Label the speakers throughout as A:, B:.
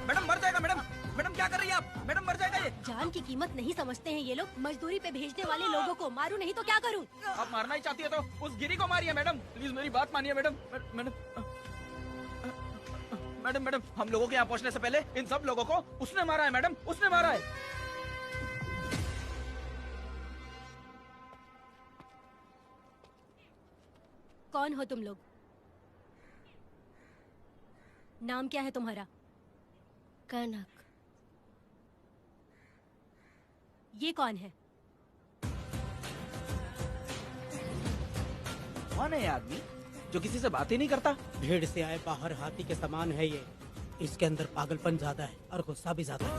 A: Madam मर जाएगा madam. Madam क्या कर रही है आप? मैडम मर जाएगा ये।
B: जान की कीमत नहीं समझते हैं ये लोग। मजदूरी पे भेजने वाले लोगों को मारूं नहीं तो क्या करूं?
A: आप मारना ही चाहती है तो उस गिरी को मारिए मैडम। प्लीज मेरी बात मानिए मैडम। मैडम मैडम मैडम हम लोगों के यहाँ पहुँचने से पहले इन सब लोगों को उसने मारा है मैडम, उसने मारा है।
B: कौन हो तुम लोग? नाम क्या है तुम्हारा?
C: कनक।
B: ये कौन है?
A: कौन है ये आदमी जो किसी से बात ही नहीं करता?
D: भीड़ से आए बाहर हाथी के समान है ये। इसके अंदर पागलपन ज्यादा है और गुस्सा भी ज्यादा है।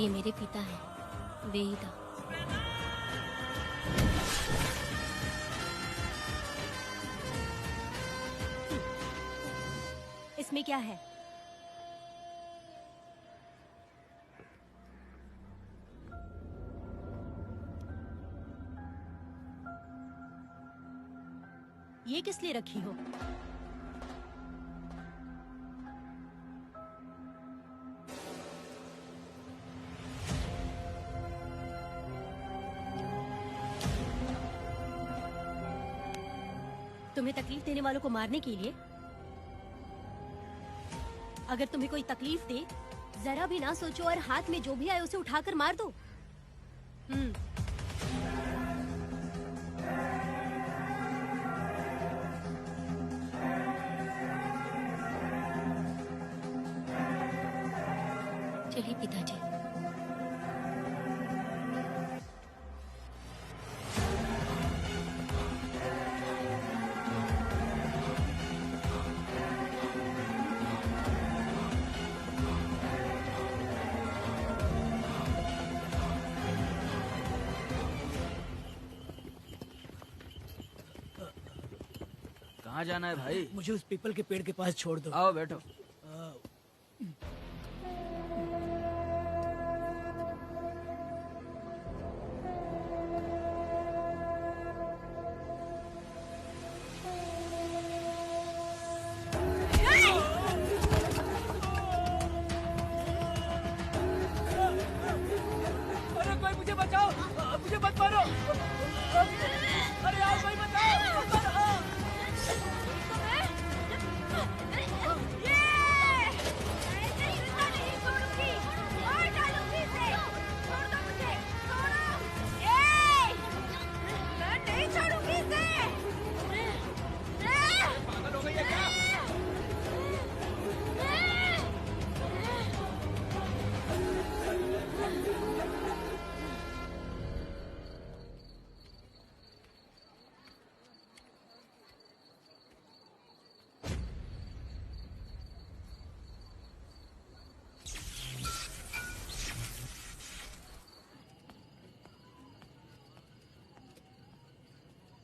C: ये मेरे पिता हैं, वेदा।
B: इसमें क्या है? ये किस लिए रखी हो? तुम्हें तकलीफ देने वालों को मारने के लिए? अगर तुम्हें कोई तकलीफ दे, जरा भी ना सोचो और हाथ में जो भी आए उसे उठाकर मार दो।
C: चलिए पिताजी।
A: कहाँ जाना है भाई?
D: मुझे उस पीपल के पेड़ के पास छोड़ दो।
A: आओ बैठो।
D: अरे कोई मुझे बचाओ, मुझे मत मारो। अरे यार कोई बचाओ।
A: पागल हो गई है क्या?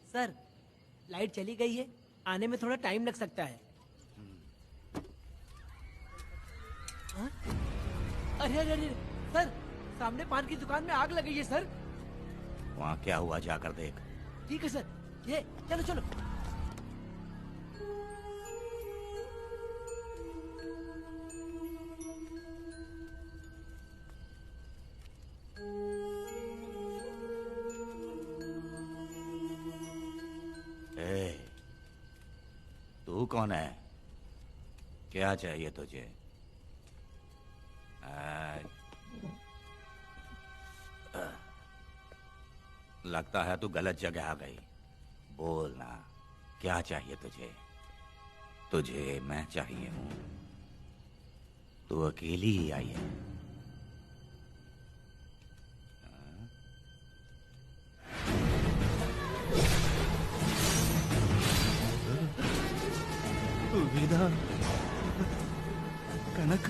D: सर, लाइट चली गई है, आने में थोड़ा टाइम लग सकता है। हाँ? अरे अरे अरे सर, सामने पान की दुकान में आग लगी है सर।
E: वहाँ क्या हुआ जाकर देख।
D: ठीक है सर, ये चलो चलो।
E: तू कौन है? क्या चाहिए तुझे? लगता है तू गलत जगह आ गई। बोलना, क्या चाहिए तुझे? तुझे मैं चाहिए हूं। तू अकेली ही आई है।
F: वेदा, कनक,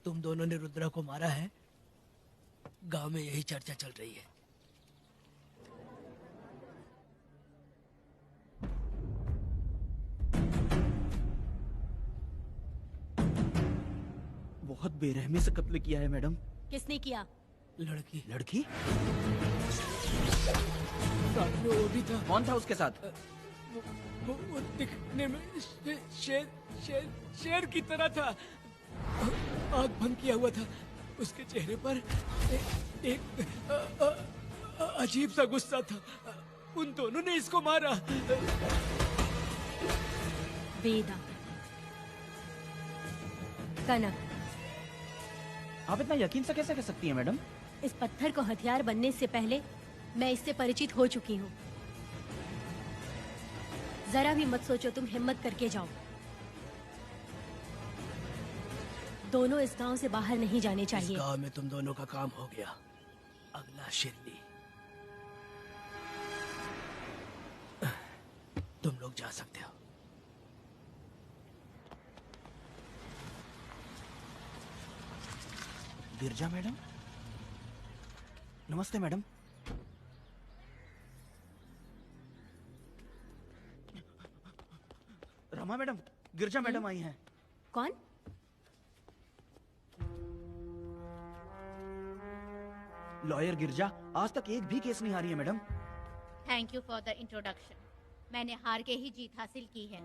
D: तुम दोनों ने रुद्रा को मारा है, गांव में यही चर्चा चल रही है।
A: बहुत बेरहमी से कत्ल किया है मैडम।
B: किसने किया?
D: लड़की
A: लड़की?
D: साथ में वो भी था।
A: कौन था उसके साथ?
D: वो दिखने में शेर की तरह था। आग बंद किया हुआ था। उसके चेहरे पर एक अजीब सा गुस्सा था। उन दोनों ने इसको मारा।
B: वेदा, कनक,
A: आप इतना यकीन से कैसे कह सकती हैं मैडम?
B: इस पत्थर को हथियार बनने से पहले मैं इससे परिचित हो चुकी हूँ। जरा भी मत सोचो, तुम हिम्मत करके जाओ। दोनों इस गांव से बाहर नहीं जाने चाहिए।
D: इस गांव में तुम दोनों का काम हो गया। अगला शिरली। तुम लोग जा सकते हो।
A: गिरजा मैडम? नमस्ते मैडम। रमा मैडम, गिरजा मैडम आई हैं।
B: कौन?
A: लॉयर गिरजा, आज तक एक भी केस नहीं हारी है madam.
F: Thank you for the introduction. मैंने हार के ही जीत हासिल की है।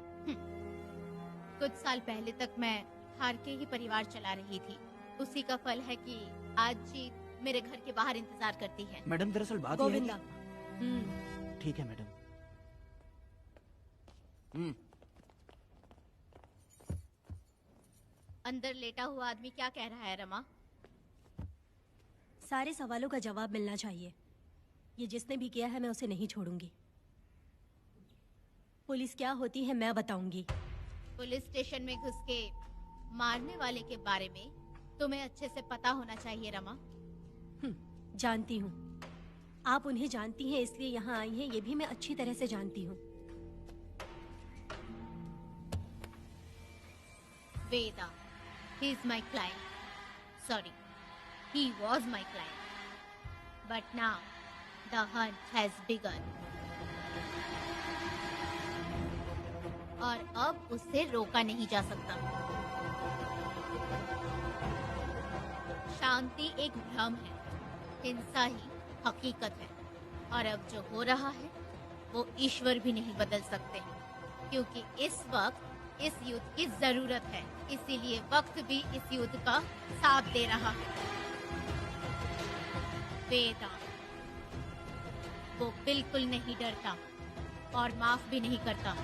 F: कुछ साल पहले तक मैं हार के ही परिवार चला रही थी। उसी का फल है कि आज जीत मेरे घर के बाहर इंतजार करती है।
A: मैडम दरअसल बात यह है
B: गोविंदा।
A: कि... ठीक है मैडम।
F: अंदर लेटा हुआ आदमी क्या कह रहा है रमा?
B: सारे सवालों का जवाब मिलना चाहिए। ये जिसने भी किया है मैं उसे नहीं छोड़ूंगी। पुलिस क्या होती है मैं बताऊंगी।
F: पुलिस स्टेशन में घुस के मारने वाले के बारे में तुम्हें अच्छे से पता होना चाहिए रमा।
B: जानती हूँ। आप उन्हें जानती हैं इसलिए यहाँ आई हैं, ये भी मैं अच्छी तरह से जानती हूँ।
F: वेदा, he is my client. Sorry, he was my client. But now, the hunt has begun. और अब उसे रोका नहीं जा सकता। शांति एक भ्रम है, हिंसा ही हकीकत है। और अब जो हो रहा है वो ईश्वर भी नहीं बदल सकते, क्योंकि इस वक्त इस युद्ध की जरूरत है। इसीलिए वक्त भी इस युद्ध का साथ दे रहा है। वेदा, वो बिल्कुल नहीं डरता और माफ भी नहीं करता।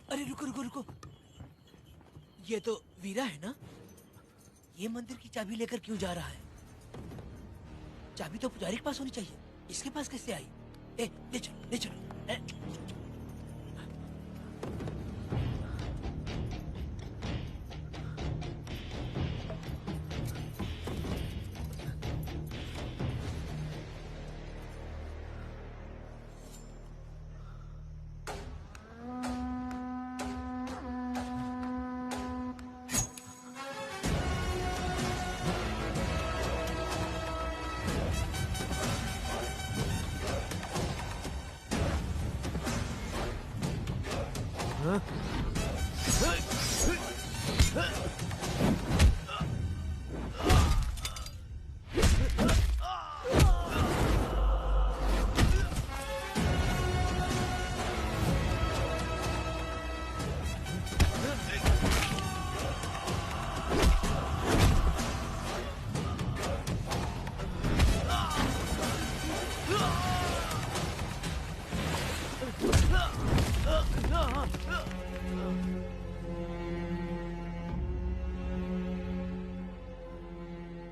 D: अरे रुको रुको रुको, ये तो वीरा है ना? ये मंदिर की चाबी लेकर क्यों जा रहा है? चाबी तो पुजारी के पास होनी चाहिए, इसके पास कैसे आई? ले चलो ले चलो।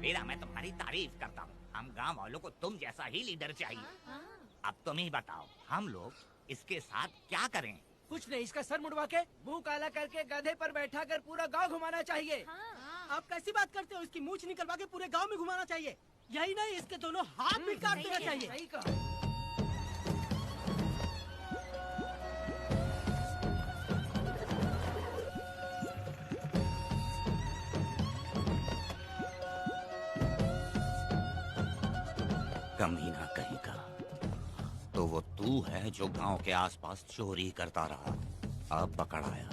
E: वीरा, मैं तुम्हारी तारीफ करता हूँ। हम गांव वालों को तुम जैसा ही लीडर चाहिए। अब तुम ही बताओ, हम लोग इसके साथ क्या करें?
D: कुछ नहीं, इसका सर मुड़वा के मुंह काला करके गधे पर बैठा कर पूरा गांव घुमाना चाहिए।
G: आप कैसी बात करते हो? इसकी मूछ निकलवा के पूरे गांव में घुमाना चाहिए।
D: यही नहीं, इसके दोनों हाथ भी काट देना चाहिए।
A: सही कहा।
E: कमीना कहीं का। तो वो तू है जो गांव के आसपास चोरी करता रहा, अब पकड़ आया।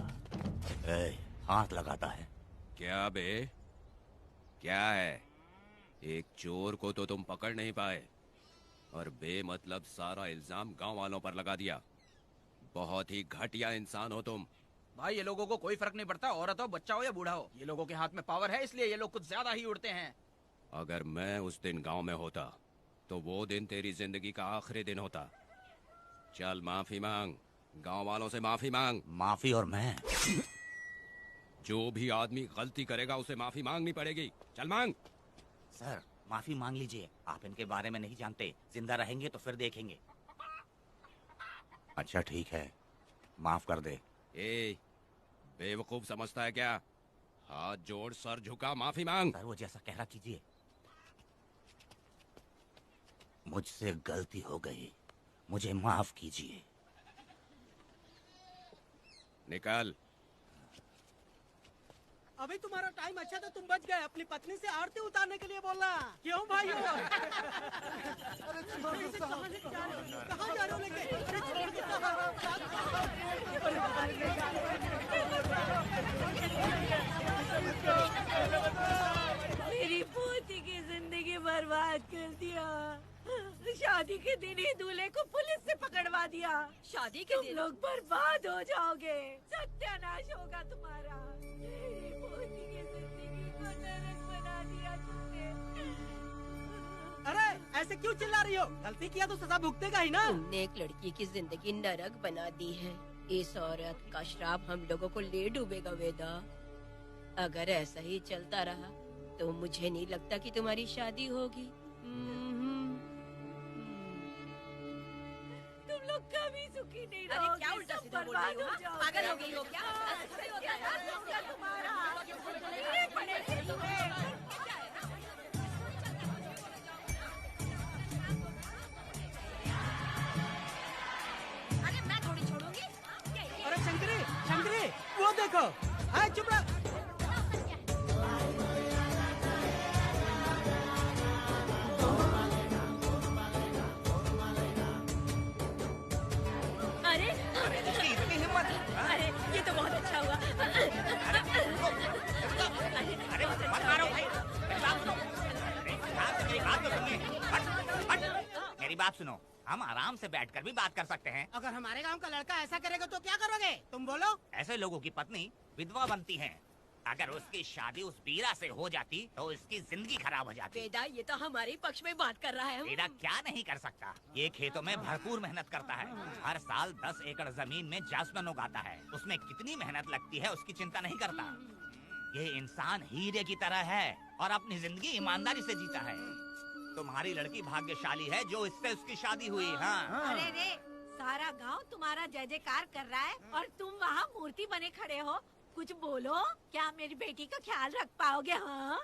E: ए, हाथ लगाता है।
G: क्या बे, क्या है? एक चोर को तो तुम पकड़ नहीं पाए और बेमतलब सारा इल्जाम गांव वालों पर लगा दिया। बहुत ही घटिया इंसान हो तुम।
A: भाई ये लोगों को कोई फर्क नहीं पड़ता, औरत हो, बच्चा हो या बूढ़ा हो। ये लोगों के हाथ में पावर है, इसलिए ये लोग कुछ ज्यादा ही उड़ते हैं।
G: अगर मैं उस दिन गांव में होता तो वो दिन तेरी जिंदगी का आखिरी दिन होता। चल माफी मांग, गांव वालों से माफी मांग।
E: माफी? और मैं?
G: जो भी आदमी गलती करेगा उसे माफी मांगनी पड़ेगी। चल मांग।
E: सर माफी मांग लीजिए, आप इनके बारे में नहीं जानते। जिंदा रहेंगे तो फिर देखेंगे। अच्छा ठीक है, माफ कर दे।
G: ए, बेवकूफ समझता है क्या? हाथ जोड़, सर झुका, माफी मांग।
E: सर वो जैसा कह रहा कीजिए। मुझसे गलती हो गई, मुझे माफ कीजिए।
G: निकल।
D: अभी तुम्हारा टाइम अच्छा था, तुम बच गए। अपनी पत्नी से आरती उतारने के लिए बोलना। क्यों भाई? अरे कहाँ जा रहे हो लेके? अरे छोड़ के
B: मेरी पोती की जिंदगी बर्बाद कर दिया। शादी के दिन ही दूल्हे को पुलिस से पकड़वा दिया। शादी के दिन लोग बर्बाद हो जाओगे, सत्यानाश होगा तुम्हारा। मेरी पोती की जिंदगी को नरक बना दिया तुमने।
D: अरे ऐसे क्यों चिल्ला रही हो? गलती किया तो सजा भुगतेगा ही ना।
C: तुमने एक लड़की की जिंदगी नरक बना दी है। इस औरत का श्राप हम लोगों को ले डूबेगा वेदा। अगर ऐसा ही चलता रहा तो मुझे नहीं लगता कि तुम्हारी शादी होगी।
B: तुम लोग कभी सुखी नहीं
C: अरे
B: रहोगे।
C: क्या उल्टा
B: सब
C: सीधा बोल
B: बर्बाद
C: रही हो?
B: हो जाओगे।
C: पागल हो गई हो क्या?
B: सही होता है यार, होगा तुम्हारा। कीड़े पड़ेंगे तुम्हें।
C: अरे मैं थोड़ी छोड़ूंगी।
D: अरे शंकरी, शंकरी, वो देखो। हाँ चुप रह।
B: अरे
A: इतनी हिम्मत?
B: अरे ये तो बहुत अच्छा हुआ।
E: अरे मत मारो भाई, मेरी बात सुनो। मेरी बात तो सुनिए। हट, हट। मेरी बात सुनो, हम आराम से बैठकर भी बात कर सकते हैं।
D: अगर हमारे गांव का लड़का ऐसा करेगा तो क्या करोगे? तुम बोलो।
E: ऐसे लोगों की पत्नी विधवा बनती है। अगर उसकी शादी उस वीरा से हो जाती तो उसकी जिंदगी खराब हो जाती।
B: वेदा ये तो हमारे पक्ष में बात कर रहा है।
E: वीरा क्या नहीं कर सकता? ये खेतों में भरपूर मेहनत करता है। हर साल 10 एकड़ जमीन में जासमन उगाता है। उसमें कितनी मेहनत लगती है उसकी चिंता नहीं करता। ये इंसान हीरे की तरह है और अपनी जिंदगी ईमानदारी से जीता है। तुम्हारी लड़की भाग्यशाली है जो इससे उसकी शादी हुई। हाँ
B: अरे रे, सारा गांव तुम्हारा जय जयकार कर रहा है और तुम वहाँ मूर्ति बने खड़े हो। कुछ बोलो, क्या मेरी बेटी का ख्याल रख पाओगे? हाँ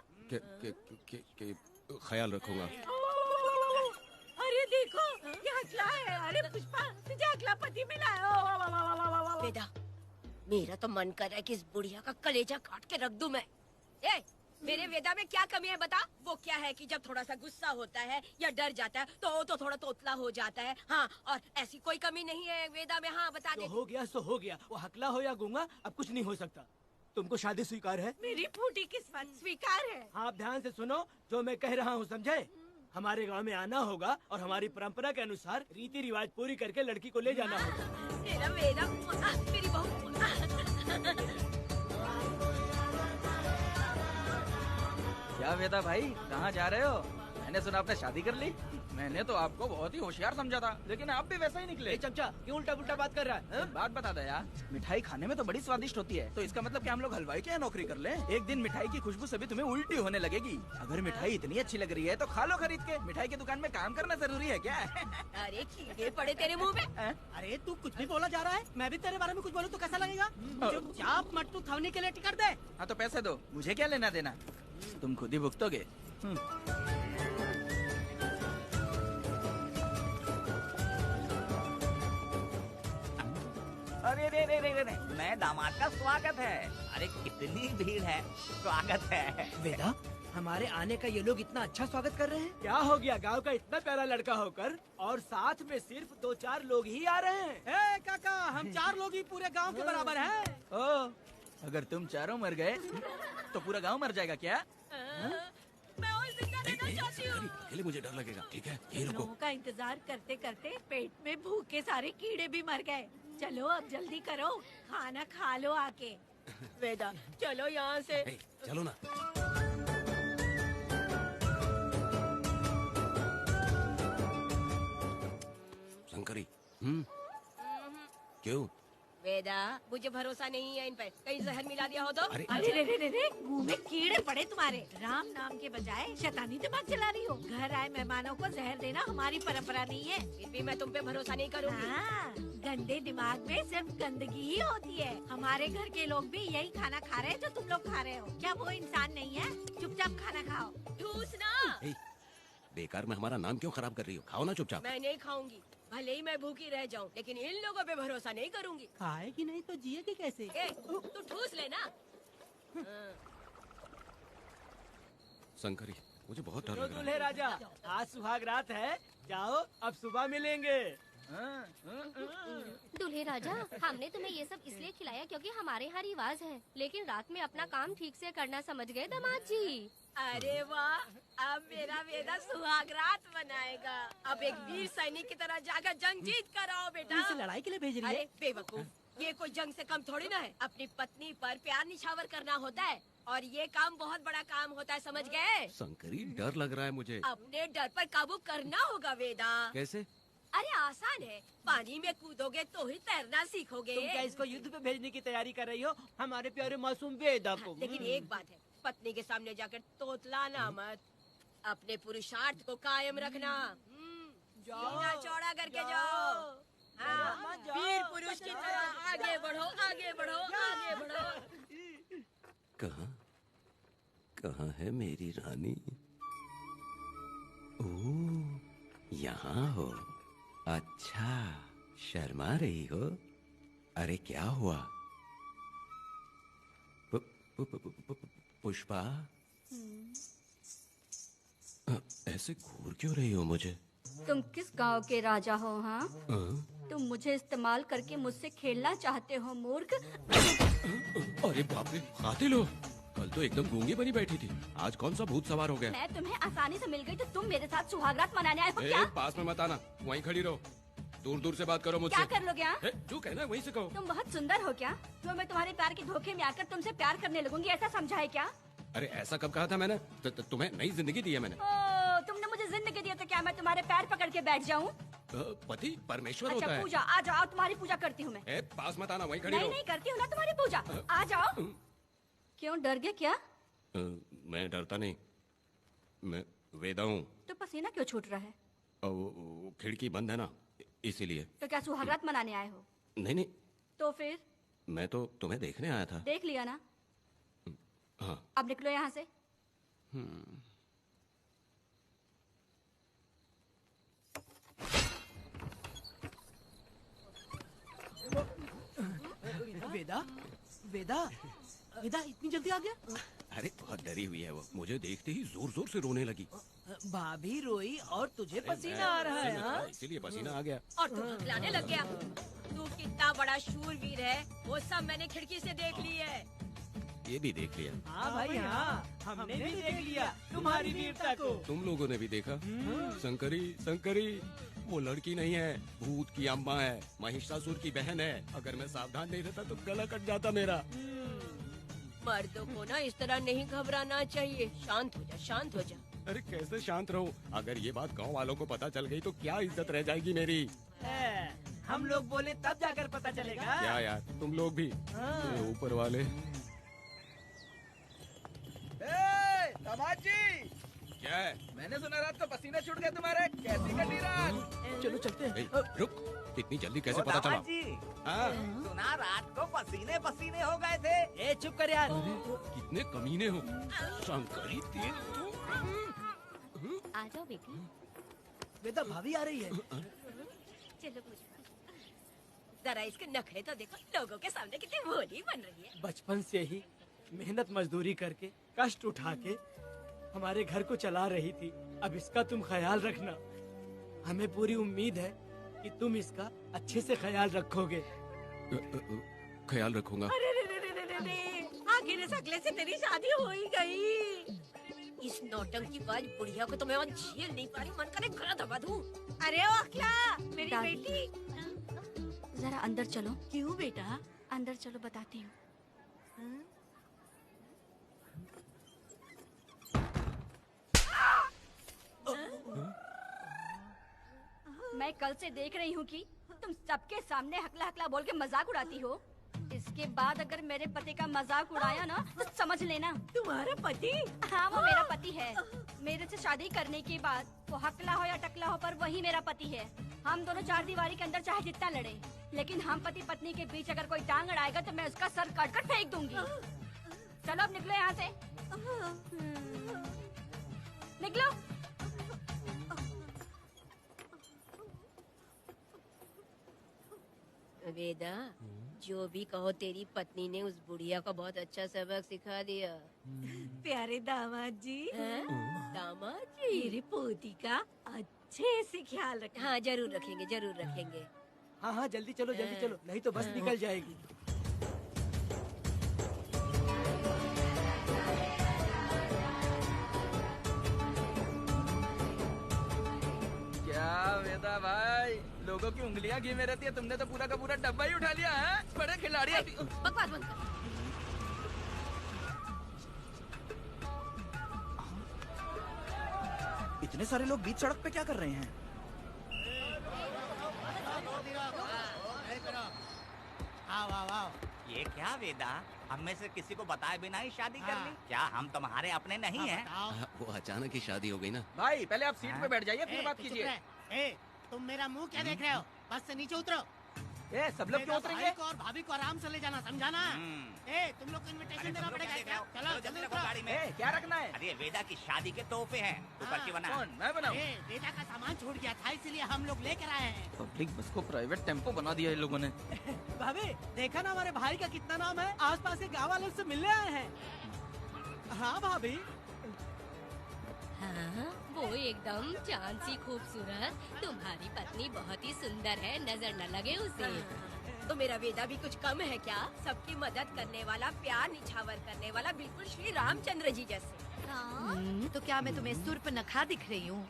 G: ख्याल रखूंगा।
B: अरे देखो ये हकला है। अरे पुष्पा तुझे हकला पति मिला है।
C: वेदा, मेरा तो मन कर रहा है कि इस बुढ़िया का कलेजा काट के रख दूं मैं। ए, मेरे वेदा में क्या कमी है बता? वो क्या है कि जब थोड़ा सा गुस्सा होता है या डर जाता है तो थोड़ा तोतला हो जाता है। हाँ, और ऐसी कोई कमी नहीं है वेदा में। हाँ बता दे।
D: हो गया सो हो गया। वो हकला हो या गूंगा अब कुछ नहीं हो सकता। तुमको शादी स्वीकार है?
B: मेरी फूटी किस्मत स्वीकार है।
D: आप ध्यान से सुनो जो मैं कह रहा हूँ, समझे? हमारे गांव में आना होगा और हमारी परंपरा के अनुसार रीति रिवाज पूरी करके लड़की को ले जाना होगा।
B: मेरा वेदा, मेरी बहू।
A: क्या वेदा भाई, कहाँ जा रहे हो? मैंने सुना आपने शादी कर ली। मैंने तो आपको बहुत ही होशियार समझा था, लेकिन आप भी वैसा ही निकले।
D: ए चमचा, क्यों उल्टा पुल्टा बात कर रहा है?
A: एक बात बता दे यार, मिठाई खाने में तो बड़ी स्वादिष्ट होती है, तो इसका मतलब क्या हम लोग हलवाई के यहाँ नौकरी कर लें? एक दिन मिठाई की खुशबू से भी तुम्हें उल्टी होने लगेगी। अगर मिठाई इतनी अच्छी लग रही है तो खा लो खरीद के। मिठाई की दुकान में काम करना जरूरी है क्या?
C: अरे कीड़े पड़े तेरे मुंह में।
D: अरे तू कुछ भी बोला जा रहा है। मैं भी तेरे बारे में कुछ बोलूं तो कैसा लगेगा? चुपचाप मट्टू थवनी के लिए टिकट दे।
A: हाँ तो पैसे दो, मुझे क्या लेना देना, तुम खुद ही भुगतोगे।
E: रे, मैं दामाद का स्वागत है। अरे कितनी भीड़ है, स्वागत है।
D: वेदा, हमारे आने का ये लोग इतना अच्छा स्वागत कर रहे हैं।
H: क्या हो गया गांव का इतना प्यारा लड़का होकर और साथ में सिर्फ 2-4 लोग ही आ रहे हैं। ए काका, हम 4 लोग ही पूरे गांव के बराबर हैं।
A: ओ, अगर तुम चारों मर गए तो पूरा गांव मर जाएगा क्या?
C: मैं और जिंदा रहना चाहती हूँ।
G: अकेले मुझे डर लगेगा, ठीक है? ये रुको।
B: लोगों का इंतजार करते करते पेट में भूखे सारे कीड़े भी मर गए। चलो अब जल्दी करो, खाना खा लो आके।
C: वेदा, चलो यहाँ से।
G: ए, चलो ना। शंकरी, क्यों?
C: वेदा, मुझे भरोसा नहीं है इन पर। कहीं जहर मिला दिया हो तो?
G: अरे
B: अरे रे रे रे रे, मुंह में कीड़े पड़े तुम्हारे। राम नाम के बजाय शैतानी दिमाग चला रही हो। घर आए मेहमानों को जहर देना हमारी परंपरा नहीं है।
C: फिर भी मैं तुम पे भरोसा नहीं करूँगी।
B: हाँ, गंदे दिमाग में सिर्फ गंदगी ही होती है। हमारे घर के लोग भी यही खाना खा रहे हैं जो तुम लोग खा रहे हो। क्या वो इंसान नहीं है? चुपचाप खाना खाओ।
C: ठूस ना।
G: ए, बेकार में हमारा नाम क्यों खराब कर रही हो? खाओ ना चुपचाप।
C: मैं नहीं खाऊंगी, भले ही मैं भूखी रह जाऊं, लेकिन इन लोगों पे भरोसा नहीं करूंगी।
H: खाएगी नहीं तो जिएगी कैसे?
C: ए, तू ठूस लेना।
G: शंकरी, मुझे बहुत डर
H: तो
G: लग रहा
H: दूल्हे
G: है।
H: राजा, आज सुहाग रात है, जाओ अब सुबह मिलेंगे।
I: दूल्हे राजा, हमने तुम्हें ये सब इसलिए खिलाया क्योंकि हमारे यहाँ रिवाज है, लेकिन रात में अपना काम ठीक से करना समझ गए दामाद जी।
C: अरे वाह, अब मेरा वेदा सुहागरात मनाएगा। अब एक वीर सैनिक की तरह जाकर जंग जीत कर आओ बेटा।
H: इसे लड़ाई के लिए भेज रही है?
C: अरे बेवकूफ, ये कोई जंग से कम थोड़ी ना है। अपनी पत्नी पर प्यार निछावर करना होता है और ये काम बहुत बड़ा काम होता है, समझ गए?
G: शंकरी, डर लग रहा है मुझे।
C: अपने डर पर काबू करना होगा वेदा।
G: कैसे?
C: अरे आसान है, पानी में कूदोगे तो ही तैरना सीखोगे।
H: तुम क्या इसको युद्ध पे भेजने की तैयारी कर रही हो हमारे प्यारे मासूम वेदा को?
C: लेकिन एक बात है, पत्नी के सामने जाकर तोतलाना मत। अपने पुरुषार्थ को कायम रखना। सीना चौड़ा करके जाओ। हाँ, वीर पुरुष की तरह आगे बढ़ो, आगे बढ़ो, आगे बढ़ो।
G: कहाँ कहाँ है मेरी रानी? ओह, यहाँ हो। अच्छा, शर्मा रही हो? अरे क्या हुआ? पुष्पा, ऐसे घूर क्यों रही हो मुझे?
I: तुम किस गांव के राजा हो? हाँ,
G: हाँ?
I: तुम मुझे इस्तेमाल करके मुझसे खेलना चाहते हो मूर्ख।
G: अरे बाप रे, कातिल हो? कल तो एकदम गूंगी बनी बैठी थी, आज कौन सा भूत सवार हो गया?
I: मैं तुम्हें आसानी से मिल गई तो तुम मेरे साथ सुहागरात मनाने आए हो
G: ए,
I: क्या?
G: पास में मत आना, वहीं खड़ी रहो। दूर दूर से बात करो मुझसे।
I: क्या कर लोगे? हाँ?
G: ए, जो कहना है वहीं से कहो।
I: तुम बहुत सुंदर हो क्या जो मैं तुम्हारे प्यार के धोखे में आकर तुमसे प्यार करने लगूंगी, ऐसा समझा है क्या?
G: अरे ऐसा कब कहा था मैंने? तुम्हें नई जिंदगी दी है मैंने।
I: ओ, तुमने मुझे जिंदगी दी है तो क्या मैं तुम्हारे पैर पकड़ के बैठ जाऊं?
G: पति परमेश्वर
I: अच्छा
G: होता है।
I: पूजा, आ जाओ, तुम्हारी पूजा करती हूँ मैं।
G: ए, पास मत आना, वहीं खड़ी रहो।
I: नहीं करती हूँ ना तुम्हारी पूजा, आ जाओ। क्यों डर गए क्या?
G: मैं डरता नहीं, मैं वेदा हूँ।
I: तो पसीना क्यों छूट रहा है?
G: वो खिड़की बंद है ना, इसीलिए।
I: तो क्या सुहागरात मनाने आए हो?
G: नहीं नहीं,
I: तो फिर
G: मैं तो तुम्हें देखने आया था।
I: देख लिया ना,
G: हाँ।
I: अब निकलो यहाँ से।
H: वेदा, वेदा, वेदा इतनी जल्दी आ गया?
G: अरे बहुत डरी हुई है वो, मुझे देखते ही जोर जोर से रोने लगी।
H: भाभी रोई और तुझे पसीना आ रहा है? हाँ?
G: इसीलिए पसीना आ गया।
C: और तू हकलाने लग गया। तू कितना बड़ा शूरवीर है, वो सब मैंने खिड़की से देख ली है।
G: ये भी देख लिया।
H: हाँ भाई हाँ, हमने भी देख लिया तुम्हारी वीरता को।
G: तुम लोगों ने भी देखा? शंकरी, शंकरी, वो लड़की नहीं है, भूत की अम्मा है, महिषासुर की बहन है। अगर मैं सावधान नहीं रहता तो गला कट जाता मेरा।
C: मर्दों को ना इस तरह नहीं घबराना चाहिए। शांत हो जा, शांत हो जा।
G: अरे कैसे शांत रहूं? अगर ये बात गांव वालों को पता चल गई तो क्या इज्जत रह जाएगी मेरी?
H: हम लोग बोले तब जाकर पता चलेगा।
G: क्या यार, तुम लोग भी ऊपर वाले।
A: दामाद जी,
G: क्या है?
A: मैंने सुना रात को पसीना छूट गया तुम्हारे, कैसी कटी रात?
H: चलो चलते हैं।
G: ए, रुक, इतनी जल्दी कैसे पता चला? हाँ?
E: सुना रात को पसीने पसीने हो गए थे।
H: ए चुप कर यार।
G: कितने कमीने हो शंकरी, तेल तू।
I: आ जाओ बेटी।
H: वेदा भाभी आ रही है।
I: चलो पूजा।
C: जरा इसके नखरे तो देखो, लोगों के सामने कितनी भोली बन रही है।
H: बचपन से ही मेहनत मजदूरी करके कष्ट उठा के हमारे घर को चला रही थी। अब इसका तुम ख्याल रखना। हमें पूरी उम्मीद है कि तुम इसका अच्छे से ख्याल रखोगे।
G: ख्याल रखूंगा।
B: अरे रे रे रे रे रे रे, आखिर इस अगले से तेरी शादी हो ही गई।
C: इस नौटंकी बाज बुढ़िया को तो मैं झेल नहीं पा रही, मन करे गला दबा दूं।
B: अरे ओ अखला, मेरी
J: दादी।
B: बेटी।
J: जरा अंदर चलो।
B: क्यों बेटा?
J: अंदर चलो, बताती हूँ। मैं कल से देख रही हूँ कि तुम सबके सामने हकला हकला बोल के मजाक उड़ाती हो। इसके बाद अगर मेरे पति का मजाक उड़ाया ना तो समझ लेना।
B: तुम्हारा पति?
J: हाँ, वो मेरा पति है। मेरे से शादी करने के बाद वो हकला हो या टकला हो, पर वही मेरा पति है। हम दोनों चार दीवारी के अंदर चाहे जितना लड़े, लेकिन हम पति पत्नी के बीच अगर कोई टांग अड़ाएगा तो मैं उसका सर काट कर फेंक दूंगी। चलो अब निकलो यहाँ से। निकलो।
C: वेदा, जो भी कहो, तेरी पत्नी ने उस बुढ़िया को बहुत अच्छा सबक सिखा दिया।
B: प्यारे दामाद जी,
C: दामाद जी,
B: मेरी पोती का अच्छे से ख्याल रखना।
C: हाँ जरूर रखेंगे, जरूर रखेंगे।
H: हाँ हाँ, जल्दी चलो जल्दी चलो, नहीं तो बस निकल जाएगी।
A: क्या वेदा भाई, लोगों की उंगलियां घी में रहती है, तुमने तो पूरा का पूरा डब्बा ही उठा लिया है। बड़े खिलाड़ी।
C: बकवास बंद कर।
A: इतने सारे लोग बीच सड़क पे क्या कर रहे हैं?
E: ये क्या वेदा, हम में से किसी को बताए बिना ही शादी कर ली? क्या हम तुम्हारे अपने नहीं हैं?
G: वो अचानक ही शादी हो गई ना।
A: भाई पहले आप सीट पे बैठ जाइए, फिर बात कीजिए।
K: तुम मेरा मुंह क्या देख रहे हो? बस से नीचे उतरो।
A: ए, सब लोग क्यों उतरेंगे?
K: भाई को और भाभी को आराम से ले जाना, समझाना? तुम लोग को इनविटेशन देना पड़ेगा। चलो जल्दी उतरो।
E: गाड़ी में
A: ए, क्या रखना है?
E: अरे वेदा की शादी के तोहफे हैं, तू पर्ची बना।
A: कौन, मैं बनाऊं?
K: बेटा का सामान छूट गया था, इसीलिए हम लोग लेकर आए हैं।
A: पब्लिक बस को प्राइवेट टेम्पो बना दिया इन लोगों ने।
H: भाभी, देखा ना हमारे भाई का कितना नाम है? आसपास के गाँव वालों से मिलने आए हैं। हाँ भाभी।
I: हाँ, वो एकदम चांद सी खूबसूरत। तुम्हारी पत्नी बहुत ही सुंदर है, नजर न लगे उसे।
C: तो मेरा वेदा भी कुछ कम है क्या? सबकी मदद करने वाला, प्यार निछावर करने वाला, बिल्कुल श्री रामचंद्र जी जैसे।
B: तो क्या मैं तुम्हें सुर्पनखा दिख रही हूँ?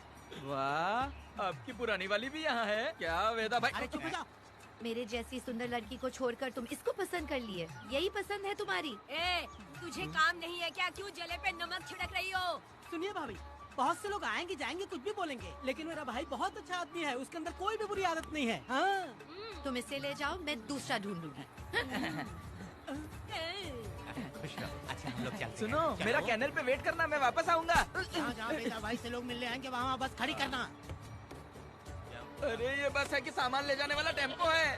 A: वाह, आपकी पुरानी वाली भी यहाँ है क्या वेदा भाई?
K: अरे चुप हो जाओ।
B: मेरे जैसी सुंदर लड़की को छोड़कर तुम इसको पसंद कर लिए, यही पसंद है तुम्हारी?
C: ए, तुझे काम नहीं है क्या? क्यों जले पे नमक छिड़क रही हो?
H: सुनिए भाभी, बहुत से लोग आएंगे जाएंगे, कुछ भी बोलेंगे, लेकिन मेरा भाई बहुत अच्छा आदमी है, उसके अंदर कोई भी बुरी आदत नहीं है। हाँ।
B: तुम इसे ले जाओ, मैं दूसरा ढूंढूंगी।
E: खुश रहो। अच्छा हम लोग चलते हैं।
A: सुनो,
E: चलो।
A: मेरा कैनल पे वेट करना, मैं वापस आऊंगा।
K: जहाँ जहाँ बेटा भाई से लोग मिलने आएंगे वहाँ बस खड़ी करना।
A: अरे ये बस है कि सामान ले जाने वाला टेम्पो है।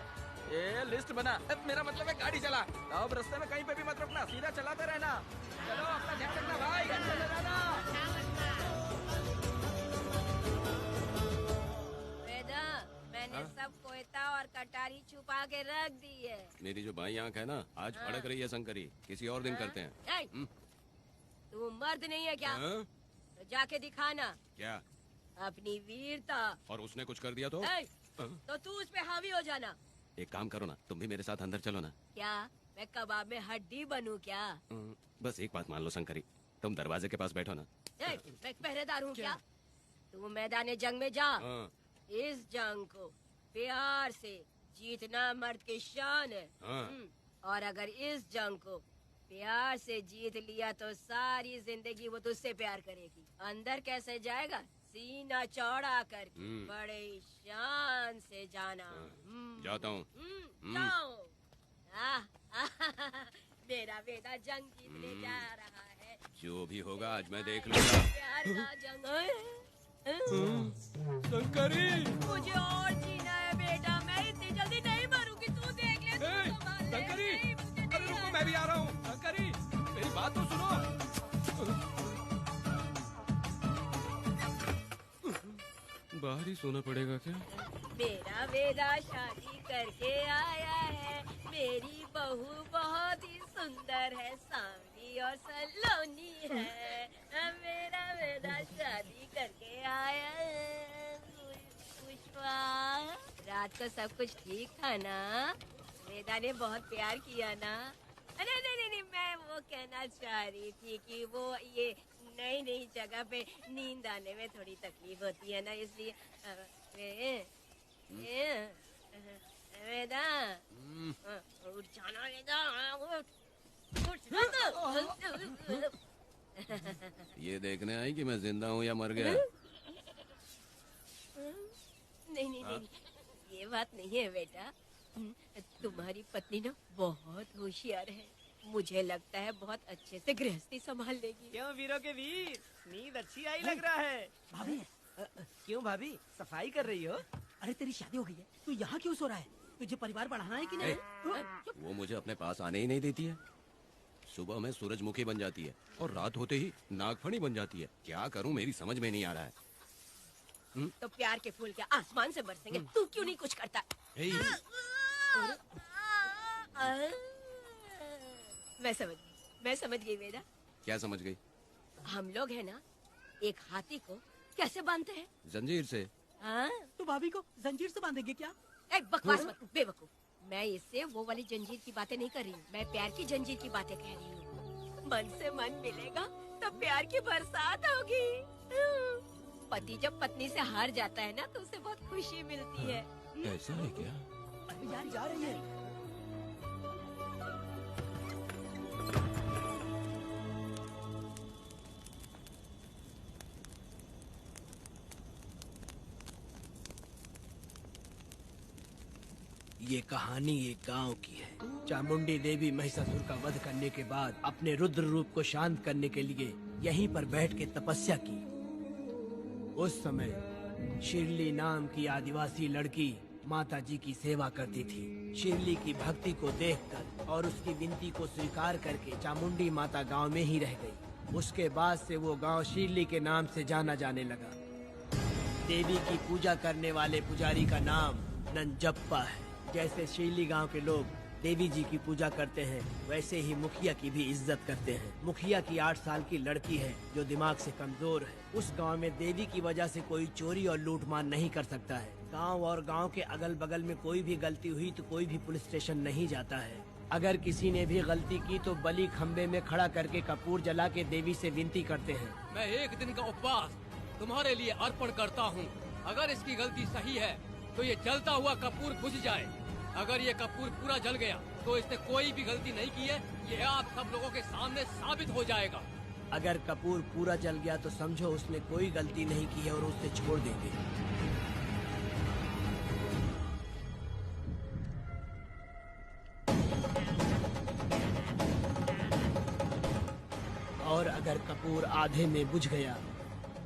A: ये लिस्ट बना। अब मेरा मतलब है गाड़ी चला। अब रास्ते में कहीं पे भी मत रुकना, सीधा चलाते रहना। चलो अपना ध्यान रखना भाई, गाड़ी ले जाना।
C: वेदा, मैंने सब कोयता और कटारी छुपा के रख दी है।
G: मेरी जो बाई आंख है ना, आज भड़क रही है शंकरी। किसी और दिन करते हैं।
C: ए, तू मर्द नहीं है क्या?
G: हाँ?
C: तो जाके दिखाना
G: क्या?
C: अपनी वीरता।
G: और उसने कुछ कर दिया तो?
C: ए, तो तू उस पे हावी हो जाना।
G: एक काम करो ना, तुम भी मेरे साथ अंदर चलो ना।
C: क्या मैं कबाब में हड्डी बनूं क्या?
G: बस एक बात मान लो शंकरी, तुम दरवाजे के पास बैठो ना।
C: ए, मैं पहरेदार हूँ क्या? तू मैदान जंग में जा।
G: हाँ।
C: इस जंग को प्यार से जीतना मर्द की शान है।
G: हाँ।
C: और अगर इस जंग को प्यार से जीत लिया तो सारी जिंदगी वो तुझसे प्यार करेगी। अंदर कैसे जाएगा? सीना चौड़ा करके बड़े शान से जाना।
G: जाता हूँ।
C: जाओ। मेरा बेटा जंग जीतने जा रहा है।
G: जो भी होगा आज मैं देख लूंगा।
C: प्यार का जंग।
G: शंकरी,
C: मुझे और जीना है बेटा, मैं इतनी जल्दी नहीं मरूंगी। तू देख ले, तू संभाल ले।
G: शंकरी,
C: नहीं, मुझे नहीं
G: अरे रुको, मैं भी आ रहा हूँ। शंकरी, मेरी बात तो सुनो। बाहर ही सोना पड़ेगा क्या?
C: मेरा वेदा शादी करके आया है, मेरी बहू बहुत ही सुंदर है, सांवली और सलोनी है। मेरा वेदा शादी करके आया है। पुष्पा, रात को सब कुछ ठीक था ना? वेदा ने बहुत प्यार किया ना? अरे नहीं, मैं वो कहना चाह रही थी कि वो ये नई नई जगह पे नींद आने में थोड़ी तकलीफ होती है ना, इसलिए वेदा उठ जाना, वेदा उठ।
G: ये देखने आई कि मैं जिंदा हूँ या मर गया?
C: नहीं, ये बात नहीं है बेटा। तुम्हारी पत्नी ना बहुत होशियार है, मुझे लगता है बहुत अच्छे से गृहस्थी संभाल लेगी।
H: क्यों वीरों के वीर, नींद अच्छी आई लग रहा है।
D: भाभी,
H: क्यों भाभी, सफाई कर रही हो?
D: अरे तेरी शादी हो गई है, तू यहाँ क्यों सो रहा है? तुझे परिवार बढ़ाना है कि नहीं?
G: वो मुझे अपने पास आने ही नहीं देती है। सुबह में सूरजमुखी बन जाती है और रात होते ही नागफनी बन जाती है। क्या करूं, मेरी समझ में नहीं आ रहा है।
C: तो प्यार के फूल क्या आसमान से बरसेंगे? तू क्यों नहीं कुछ करता? मैं समझ गई वेदा।
G: क्या समझ गई?
C: हम लोग है ना, एक हाथी को कैसे बांधते हैं?
G: जंजीर से।
D: तो भाभी को जंजीर से बांधेंगे क्या?
C: एक बकवास मत, बेवकूफ। मैं इससे वो वाली जंजीर की बातें नहीं कर रही हूँ, मैं प्यार की जंजीर की बातें कह रही हूँ। मन से मन मिलेगा तो प्यार की बरसात होगी। पति जब पत्नी से हार जाता है ना तो उसे बहुत खुशी मिलती है।
G: ऐसा है क्या?
D: अभी यार जा रही है।
H: ये कहानी एक गांव की है। चामुंडी देवी महिषासुर का वध करने के बाद अपने रुद्र रूप को शांत करने के लिए यहीं पर बैठ के तपस्या की। उस समय शिरली नाम की आदिवासी लड़की माता जी की सेवा करती थी। शिरली की भक्ति को देखकर और उसकी विनती को स्वीकार करके चामुंडी माता गांव में ही रह गई। उसके बाद से वो गांव शिरली के नाम से जाना जाने लगा। देवी की पूजा करने वाले पुजारी का नाम नंजप्पा है। जैसे शिरली गांव के लोग देवी जी की पूजा करते हैं, वैसे ही मुखिया की भी इज्जत करते हैं। मुखिया की 8 साल की लड़की है जो दिमाग से कमजोर है। उस गांव में देवी की वजह से कोई चोरी और लूटमार नहीं कर सकता है। गांव और गांव के अगल बगल में कोई भी गलती हुई तो कोई भी पुलिस स्टेशन नहीं जाता है। अगर किसी ने भी गलती की तो बलि खम्बे में खड़ा करके कपूर जला के देवी से विनती करते हैं।
L: मैं 1 दिन का उपवास तुम्हारे लिए अर्पण करता हूँ। अगर इसकी गलती सही है तो ये जलता हुआ कपूर बुझ जाए। अगर ये कपूर पूरा जल गया तो इसने कोई भी गलती नहीं की है, ये आप सब लोगों के सामने साबित हो जाएगा।
H: अगर कपूर पूरा जल गया तो समझो उसने कोई गलती नहीं की है और उसे छोड़ देंगे। और अगर कपूर आधे में बुझ गया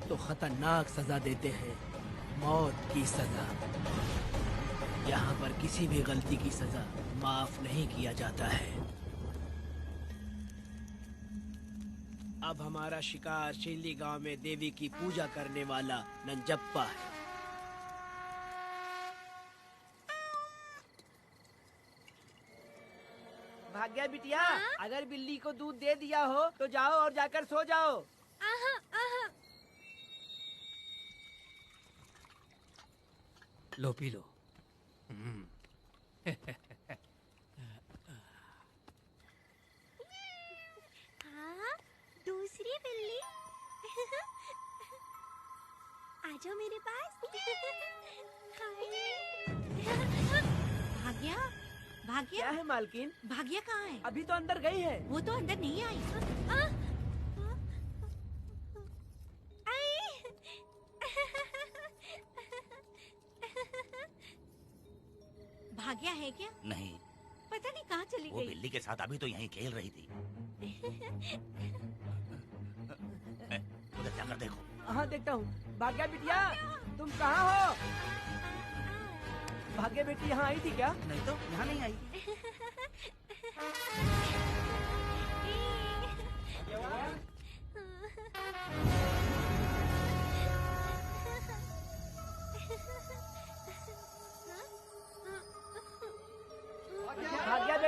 H: तो खतरनाक सजा देते हैं, मौत की सजा। यहाँ पर किसी भी गलती की सजा माफ नहीं किया जाता है। अब हमारा शिकार शिरली गांव में देवी की पूजा करने वाला नंजप्पा है। भाग्या बिटिया, अगर बिल्ली को दूध दे दिया हो तो जाओ और जाकर सो जाओ। लो पी लो।
M: हाँ, दूसरी बिल्ली। आ जाओ मेरे पास। भाग्या, भाग्या।
H: क्या है मालकिन?
M: भाग्या कहाँ है?
H: अभी तो अंदर गई है।
M: वो तो अंदर नहीं आई। भाग्या है क्या?
E: नहीं,
M: पता नहीं कहाँ चली
E: वो
M: गई।
E: बिल्ली के साथ अभी तो यहीं खेल रही थी। उधर जाकर देखो।
H: हाँ देखता हूँ। भाग्या बिटिया, तुम कहाँ हो? भाग्या बेटी यहाँ आई थी क्या?
A: नहीं तो यहाँ नहीं आई।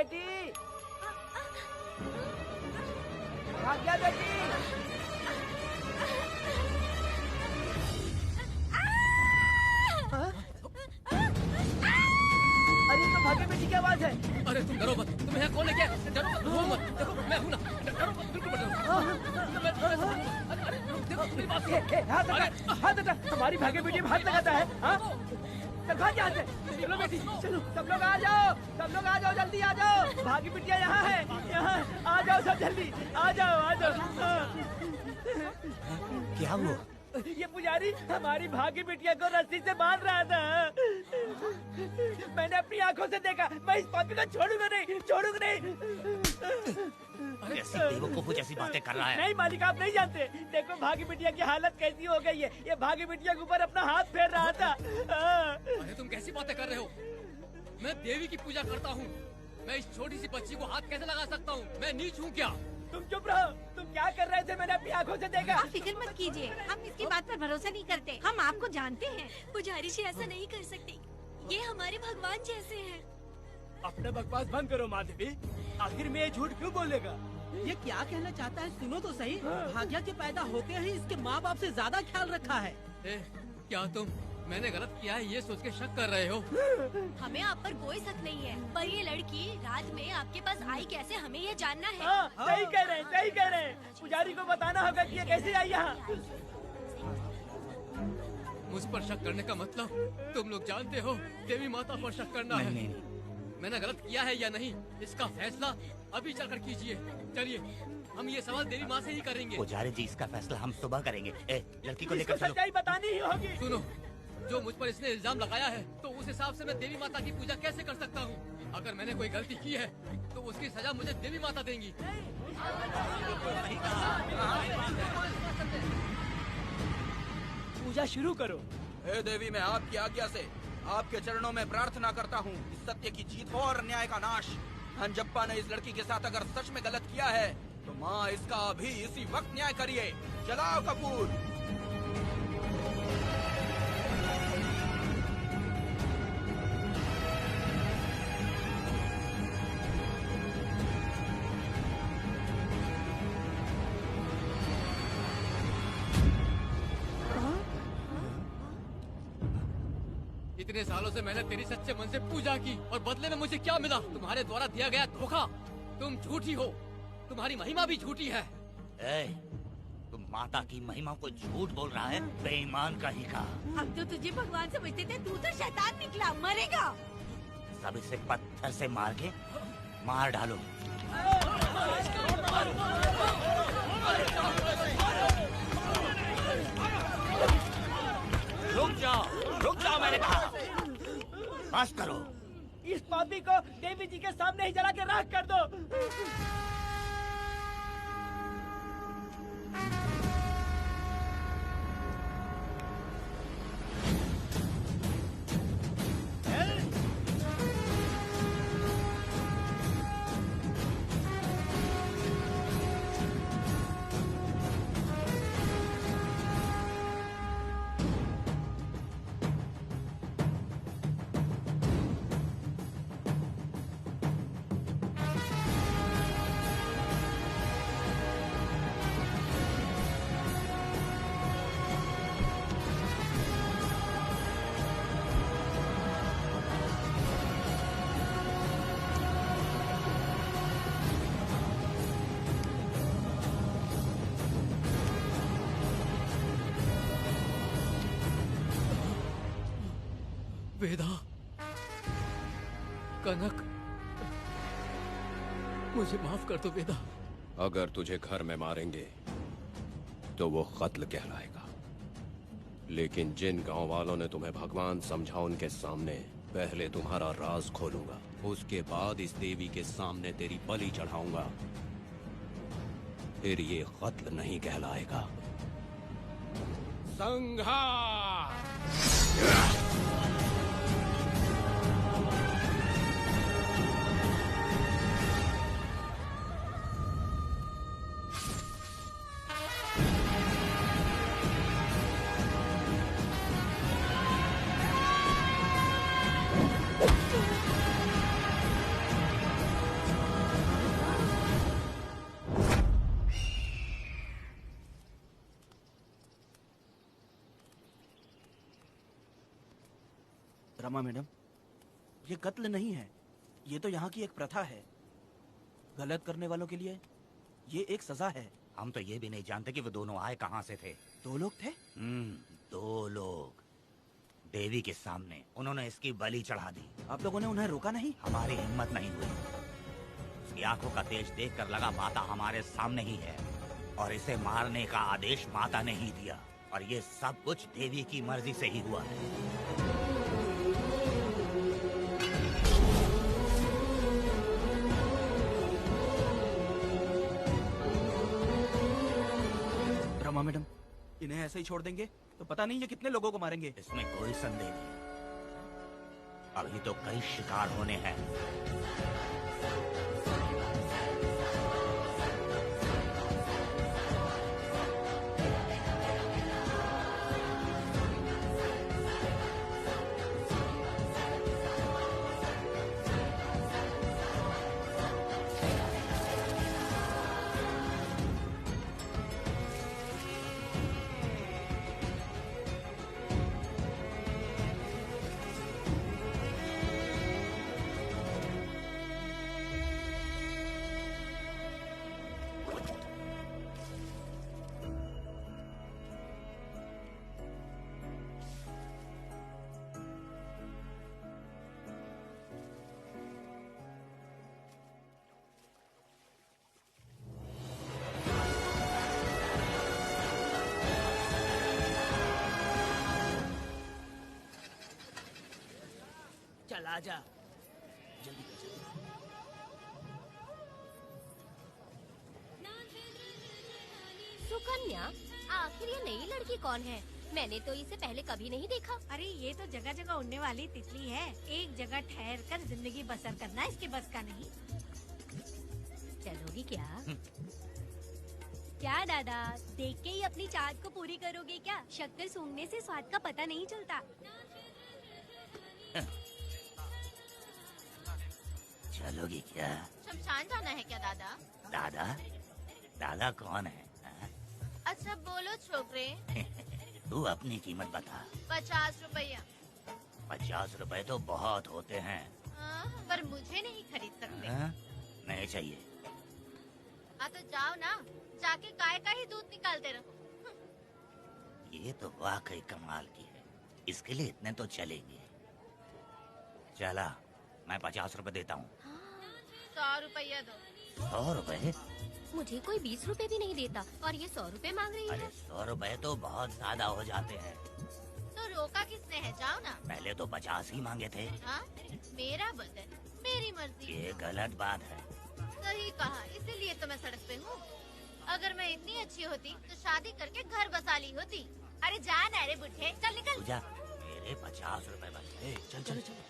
H: बेटी, भाग्या बेटी। अरे तो भाग्य बेटी की आवाज है।
L: अरे तुम डरो मत, तुम यहाँ कौन है क्या? डरो मत, रो मत, देखो मैं हूँ ना, डरो मत, बिल्कुल मत डरो। अरे देखो मेरी बात सुनो।
H: हाथ हटा, हाथ हटा, हमारी भाग्य बेटी में हाथ लगाता है। हाँ चल भाग यहाँ से। चलो बेटी चलो, सब लोग आ जाओ, सब लोग आ जाओ, जल्दी आ जाओ। भाग्य बिटिया यहाँ है, यहाँ आ जाओ सब जल्दी, आ जाओ आ जाओ।
D: क्या हुआ?
H: ये पुजारी हमारी भाग्य बिटिया को रस्सी से बांध रहा था। मैंने अपनी आंखों से देखा। मैं इस पापी को छोड़ूंगा नहीं, छोड़ूंगा नहीं।
E: ऐसी बेवकूफों जैसी बातें कर रहा है।
H: नहीं मालिक, आप नहीं जानते। देखो भाग्य बिटिया की हालत कैसी हो गई है। ये भाग्य बिटिया के ऊपर अपना हाथ फेर रहा था।
L: अरे तुम कैसी बातें कर रहे हो? मैं देवी की पूजा करता हूँ। मैं इस छोटी सी बच्ची को हाथ कैसे लगा सकता हूँ? मैं नीच हूँ क्या?
H: तुम चुप रहो। तुम क्या कर रहे थे? मैंने अपनी आंखों से देखा।
M: आप फिक्र मत कीजिए, हम इसकी बात पर भरोसा नहीं करते। हम आपको जानते हैं।
C: पुजारी जी ऐसा नहीं कर सकती, ये हमारे भगवान जैसे हैं।
H: अपना बकवास बंद करो माधवी। आखिर में ये झूठ क्यों बोलेगा?
K: ये क्या कहना चाहता है? सुनो तो सही। भाग्या के पैदा होते ही इसके माँ बाप से ज्यादा ख्याल रखा है।
L: क्या तुम मैंने गलत किया है ये सोच के शक कर रहे हो?
C: हमें आप पर कोई शक नहीं है, पर ये लड़की रात में आपके पास आई कैसे, हमें ये जानना है।
H: सही कह रहे हैं, सही कह रहे हैं। पुजारी को बताना होगा कि ये कैसे आई यहाँ।
L: मुझ पर शक करने का मतलब तुम लोग जानते हो देवी माता पर शक करना है। मैंने गलत किया है या नहीं, इसका फैसला अभी चलकर कीजिए। चलिए हम ये सवाल देवी माँ से ही करेंगे।
E: पुजारी जी इसका फैसला हम सुबह करेंगे। लड़की को लेकर चलो।
H: सच्चाई बतानी ही होगी।
L: सुनो, जो मुझ पर इसने इल्जाम लगाया है तो उस हिसाब से मैं देवी माता की पूजा कैसे कर सकता हूँ? अगर मैंने कोई गलती की है तो उसकी सजा मुझे देवी माता देंगी।
H: पूजा शुरू करो।
A: हे देवी, मैं आपकी आज्ञा से आपके चरणों में प्रार्थना करता हूँ कि सत्य की जीत हो और न्याय का नाश। अंजप्पा ने इस लड़की के साथ अगर सच में गलत किया है तो माँ इसका अभी इसी वक्त न्याय करिए। जलाओ कपूर।
L: इतने सालों से मैंने तेरी सच्चे मन से पूजा की और बदले में मुझे क्या मिला? तुम्हारे द्वारा दिया गया धोखा। तुम झूठी हो, तुम्हारी महिमा भी झूठी है।
E: तुम माता की महिमा को झूठ बोल रहा है, बेईमान कहीं का।
M: हम तो तुझे भगवान समझते थे, तू तो शैतान निकला, मरेगा।
E: सब इसे पत्थर से मार के मार डालो। रुक जाओ मैंने कहा। बस करो।
H: इस पापी को देवी जी के सामने ही जला के राख कर दो।
L: वेदा, कनक, मुझे माफ कर दो वेदा।
G: अगर तुझे घर में मारेंगे तो वो कत्ल कहलाएगा, लेकिन जिन गांव वालों ने तुम्हें भगवान समझा उनके सामने पहले तुम्हारा राज खोलूंगा, उसके बाद इस देवी के सामने तेरी बलि चढ़ाऊंगा। फिर ये कत्ल नहीं कहलाएगा। संहार!
A: रमा मैडम, ये कत्ल नहीं है, ये तो यहाँ की एक प्रथा है। गलत करने वालों के लिए ये एक सजा है।
E: हम तो ये भी नहीं जानते कि वो दोनों आए कहाँ से थे।
A: 2 लोग थे?
E: 2 लोग देवी के सामने, उन्होंने इसकी बलि चढ़ा दी।
A: आप लोगों ने उन्हें रोका नहीं?
E: हमारी हिम्मत नहीं हुई। उसकी आंखों का तेज देखकर लगा माता हमारे सामने ही है और इसे मारने का आदेश माता ने ही दिया, और ये सब कुछ देवी की मर्जी से ही हुआ है।
A: रमा मैडम, इन्हें ऐसे ही छोड़ देंगे तो पता नहीं ये कितने लोगों को मारेंगे।
E: इसमें कोई संदेह नहीं, अभी तो कई शिकार होने हैं।
D: चल आजा, जल्दी कर, जल्दी।
I: सुकन्या, आखिर ये नई लड़की कौन है? मैंने तो इसे पहले कभी नहीं देखा।
M: अरे ये तो जगह जगह उड़ने वाली तितली है। एक जगह ठहर कर जिंदगी बसर करना इसके बस का नहीं।
I: चलोगी क्या?
J: क्या दादा, देख के ही अपनी चाहत को पूरी करोगे क्या? शक्कर सूंघने से स्वाद का पता नहीं चलता।
E: चलोगी क्या?
F: शमशान जाना है क्या दादा?
E: दादा? दादा कौन है?
F: अच्छा बोलो छोकरे।
E: तू अपनी कीमत बता।
F: 50 रुपया।
E: 50 रुपए तो बहुत होते हैं।
F: पर मुझे नहीं खरीद सकते।
E: नहीं चाहिए।
F: हाँ तो जाओ ना, जाके गाय का ही दूध निकालते रहो।
E: ये तो वाकई कमाल की है, इसके लिए इतने तो चलेंगे। चला, मैं 50 रुपए देता हूँ।
F: 100 रुपया दो।
E: 100 रुपए?
I: मुझे कोई 20 रुपए भी नहीं देता और ये 100 रुपए मांग रही है।
E: अरे 100 रुपए तो बहुत ज्यादा हो जाते हैं।
F: तो रोका किसने है? जाओ ना।
E: पहले तो 50 ही मांगे थे।
F: हाँ? मेरा बदन, मेरी मर्जी।
E: ये गलत बात है।
F: सही कहा, इसीलिए तो मैं सड़क पे हूँ। अगर मैं इतनी अच्छी होती तो शादी करके घर बसा ली होती। अरे जा ना रे बुढ़े, चल निकल।
E: पूजा, मेरे 50 रुपए बचे।
D: चल चल चल।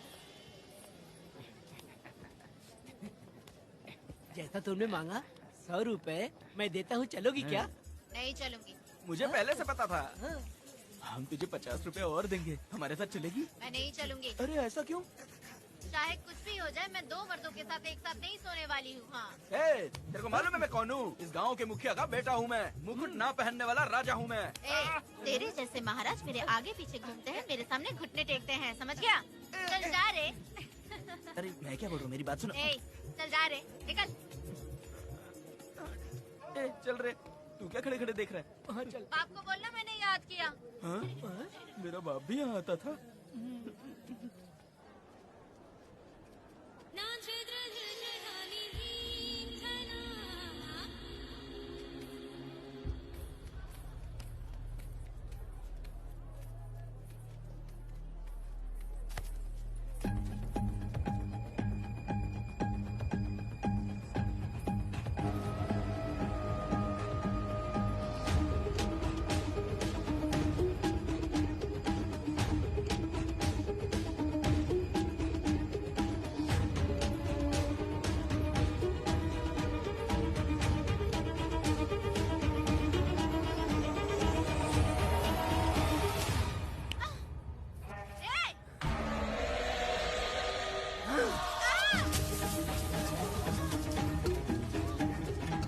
D: जैसा तुमने मांगा 100 रुपए मैं देता हूँ, चलोगी क्या?
F: नहीं चलूंगी।
A: मुझे पहले से पता था। हम तुझे 50 रुपए और देंगे, हमारे साथ चलेगी?
F: मैं नहीं चलूंगी।
A: अरे ऐसा क्यों?
F: चाहे कुछ भी हो जाए, मैं 2 मर्दों के साथ एक साथ नहीं सोने वाली हूँ। हाँ।
A: तेरे को मालूम है मैं कौन हूँ? इस गांव के मुखिया का बेटा हूँ मैं। मुकुट ना पहनने वाला राजा हूँ मैं।
F: तेरे जैसे महाराज मेरे आगे पीछे घूमते हैं, मेरे सामने घुटने टेकते हैं, समझ गया? चल जा रे।
A: अरे मैं क्या बोल रहा हूँ, मेरी बात सुनो।
F: चल जा रे, निकल।
A: चल रे, तू क्या खड़े खड़े देख रहा है?
D: हाँ, चल।
F: बाप को बोलना मैंने याद किया।
A: हाँ? मेरा बाप भी यहाँ आता था।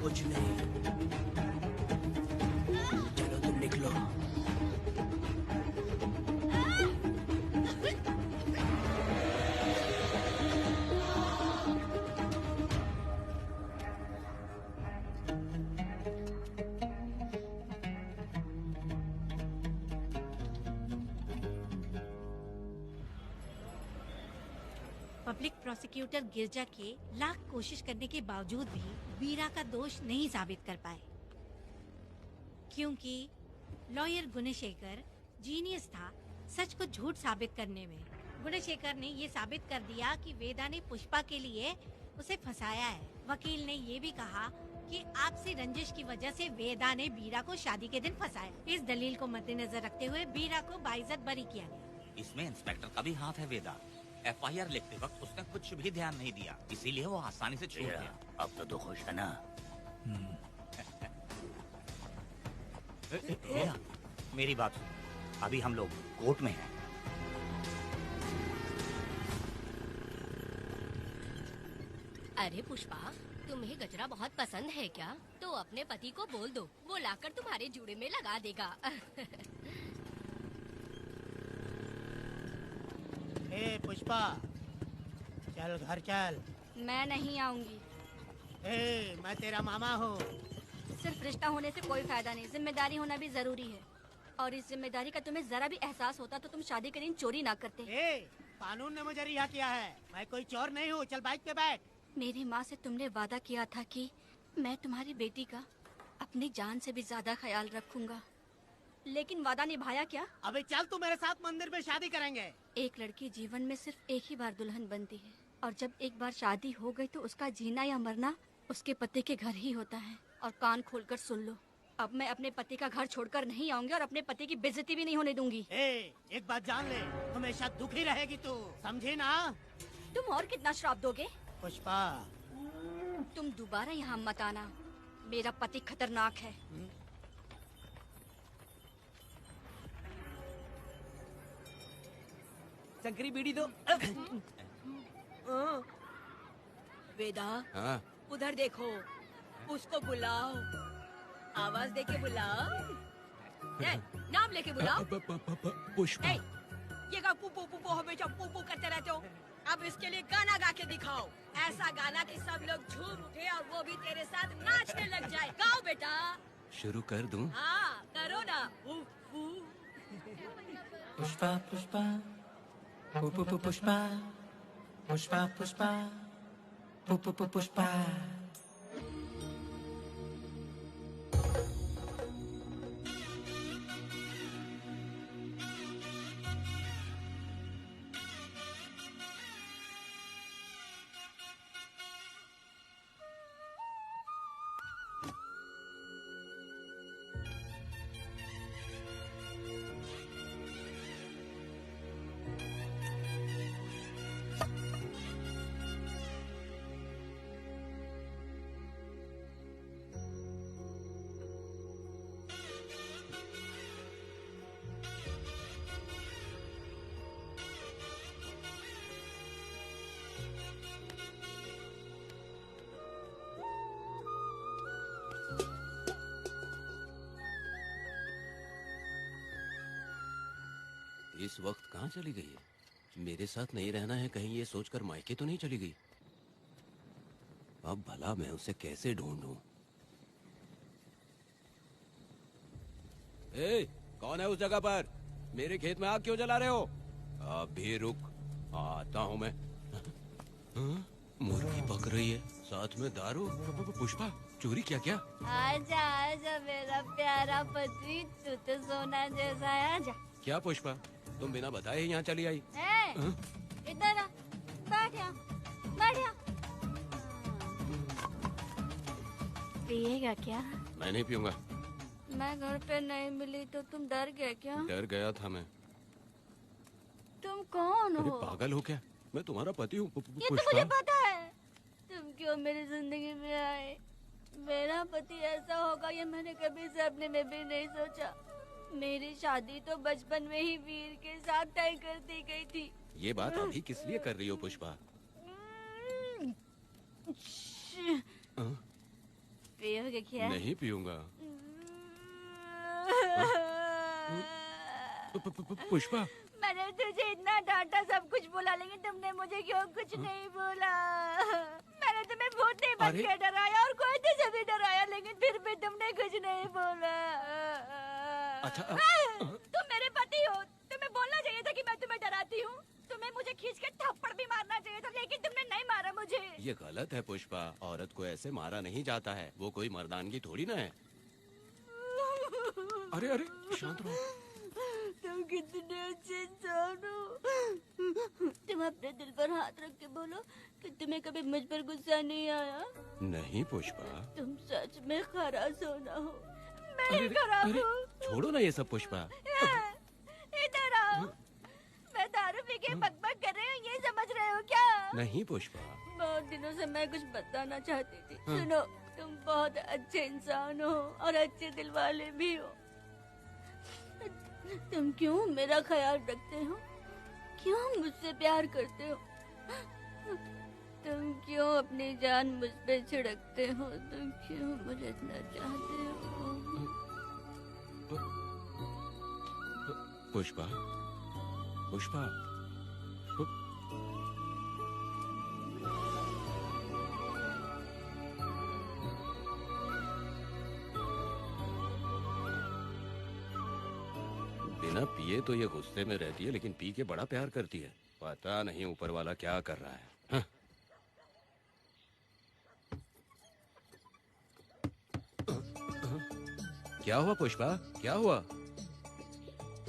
D: कुछ नहीं, चलो तुम निकलो।
M: पब्लिक प्रोसिक्यूटर गिरजा के लाख कोशिश करने के बावजूद भी वीरा का दोष नहीं साबित कर पाए, क्योंकि लॉयर गुणशेखर जीनियस था सच को झूठ साबित करने में। गुणशेखर ने ये साबित कर दिया कि वेदा ने पुष्पा के लिए उसे फंसाया है। वकील ने ये भी कहा कि आपसी रंजिश की वजह से वेदा ने बीरा को शादी के दिन फंसाया। इस दलील को मद्देनजर रखते हुए बीरा को बाइज्जत बरी किया गया।
E: इसमें इंस्पेक्टर का भी हाथ है वेदा। एफआईआर लिखते वक्त उसने कुछ भी ध्यान नहीं दिया, इसीलिए वो आसानी से छूट गया।
N: अब तो तू खुश है ना?
E: मेरी बात सुन, अभी हम लोग कोर्ट में हैं।
I: अरे पुष्पा, तुम्हें गजरा बहुत पसंद है क्या? तो अपने पति को बोल दो, वो लाकर तुम्हारे जूड़े में लगा देगा।
K: ए पुष्पा, चल घर चल।
J: मैं नहीं आऊंगी।
K: ए, मैं तेरा मामा हूँ।
J: सिर्फ रिश्ता होने से कोई फायदा नहीं, जिम्मेदारी होना भी जरूरी है। और इस जिम्मेदारी का तुम्हें जरा भी एहसास होता तो तुम शादी के दिन चोरी ना करते।
K: ए, कानून ने मुझे रिहा किया है, मैं कोई चोर नहीं हूँ। चल बाइक पे बैठ।
J: मेरी माँ से तुमने वादा किया था कि मैं तुम्हारी बेटी का अपनी जान से भी ज्यादा ख्याल रखूंगा, लेकिन वादा निभाया क्या?
K: अबे चल, तू मेरे साथ मंदिर में शादी करेंगे।
J: एक लड़की जीवन में सिर्फ एक ही बार दुल्हन बनती है, और जब एक बार शादी हो गई तो उसका जीना या मरना उसके पति के घर ही होता है। और कान खोलकर सुन लो, अब मैं अपने पति का घर छोड़कर नहीं आऊंगी और अपने पति की बेइज्जती भी नहीं होने दूंगी।
K: एक बात जान ले, हमेशा दुखी रहेगी तू, समझी ना?
J: तुम और कितना श्राप दोगे?
K: पुष्पा,
J: तुम दोबारा यहाँ मत आना, मेरा पति खतरनाक है।
D: शंकरी बीड़ी दो।
C: वेदा,
G: हाँ?
C: उधर देखो, उसको बुलाओ, आवाज दे के बुलाओ। ए, नाम लेके बुलाओ।
G: पुष्पा।
C: ए, ये का पुपू पुपू हमेशा पुपू करते रहते हो। अब इसके लिए गाना गा के दिखाओ, ऐसा गाना कि सब लोग झूम उठे और वो भी तेरे साथ नाचने लग जाए। गाओ बेटा।
G: शुरू कर दूं?
C: हाँ करो ना।
O: पुष्पा पुष्पा पुष्पा पुष्पा पुष्पा पुष्पा पुष्पा।
G: इस वक्त कहाँ चली गई है? मेरे साथ नहीं रहना है कहीं ये सोचकर मायके तो नहीं चली गई? अब भला मैं उसे कैसे ढूंढूं? ए, कौन है उस जगह पर? मेरे खेत में आग क्यों जला रहे हो? अभी रुक, आता हूँ मैं। हाँ? मुर्गी पक रही है, साथ में दारू। पुष्पा, चोरी क्या? क्या?
J: आजा आजा मेरा प्यारा पति, तू तो सोना जैसा है। आजा।
G: क्या पुष्पा, तुम बिना बताए ही यहाँ चली आई?
J: इधर आ, बैठ यहाँ, बैठ यहाँ। पिएगा क्या?
G: मैं नहीं पीऊंगा।
J: मैं घर पे नहीं मिली तो तुम डर गए क्या?
G: डर गया था मैं।
J: तुम कौन
G: अरे
J: हो?
G: पागल हो क्या? मैं तुम्हारा पति हूँ।
J: ये तो मुझे पता है। तुम क्यों मेरी जिंदगी में आए? मेरा पति ऐसा होगा ये मैंने कभी सपने में भी नहीं सोचा। मेरी शादी तो बचपन में ही वीर के साथ तय कर दी गई थी।
G: ये बात अभी किस लिए कर रही हो पुष्पा?
J: पियोगे क्या?
G: नहीं पीऊंगा। पुष्पा,
J: मैंने तुझे इतना डांटा, सब कुछ बोला, लेकिन तुमने मुझे क्यों कुछ नहीं बोला? मैंने तुम्हें भूत नहीं बन के डराया और कोई तुझे भी डराया, लेकिन फिर भी तुमने कुछ नहीं बोला।
G: अच्छा,
J: तुम मेरे पति हो, तुम्हें बोलना चाहिए था कि मैं तुम्हें डराती हूँ। तुम्हें मुझे खींच के थप्पड़ भी मारना चाहिए था,
G: ये गलत है पुष्पा, औरत को ऐसे मारा नहीं जाता है, वो कोई मर्दानगी थोड़ी ना है। अरे अरे शांत रहो।
J: तुम कितने अच्छे इंसान हो। तुम अपने दिल पर हाथ रख के बोलो कि तुम्हें कभी मुझ पर गुस्सा नहीं आया।
G: नहीं पुष्पा।
J: तुम सच में खराब सोना हो। मैं खराब हूँ।
G: छोड़ो ना ये सब पुष्पा।
J: इधर आओ। मैं दारू पी के बकबक कर रही हूँ, ये समझ रहे हो क्या?
G: नहीं पुष्पा।
J: बहुत दिनों से मैं कुछ बताना चाहती थी। सुनो, तुम बहुत अच्छे इंसान हो और अच्छे दिल वाले भी हो। तुम क्यों मेरा ख्याल रखते हो? क्यों मुझसे प्यार करते हो? तुम क्यों अपनी जान मुझ पे छिड़कते हो? तुम क्यों मुझे इतना चाहते हो?
G: पुष्पा, पुष्पा, बिना पिए तो ये गुस्से में रहती है, लेकिन पी के बड़ा प्यार करती है। पता नहीं ऊपर वाला क्या कर रहा है। हाँ? क्या हुआ पुष्पा, क्या हुआ?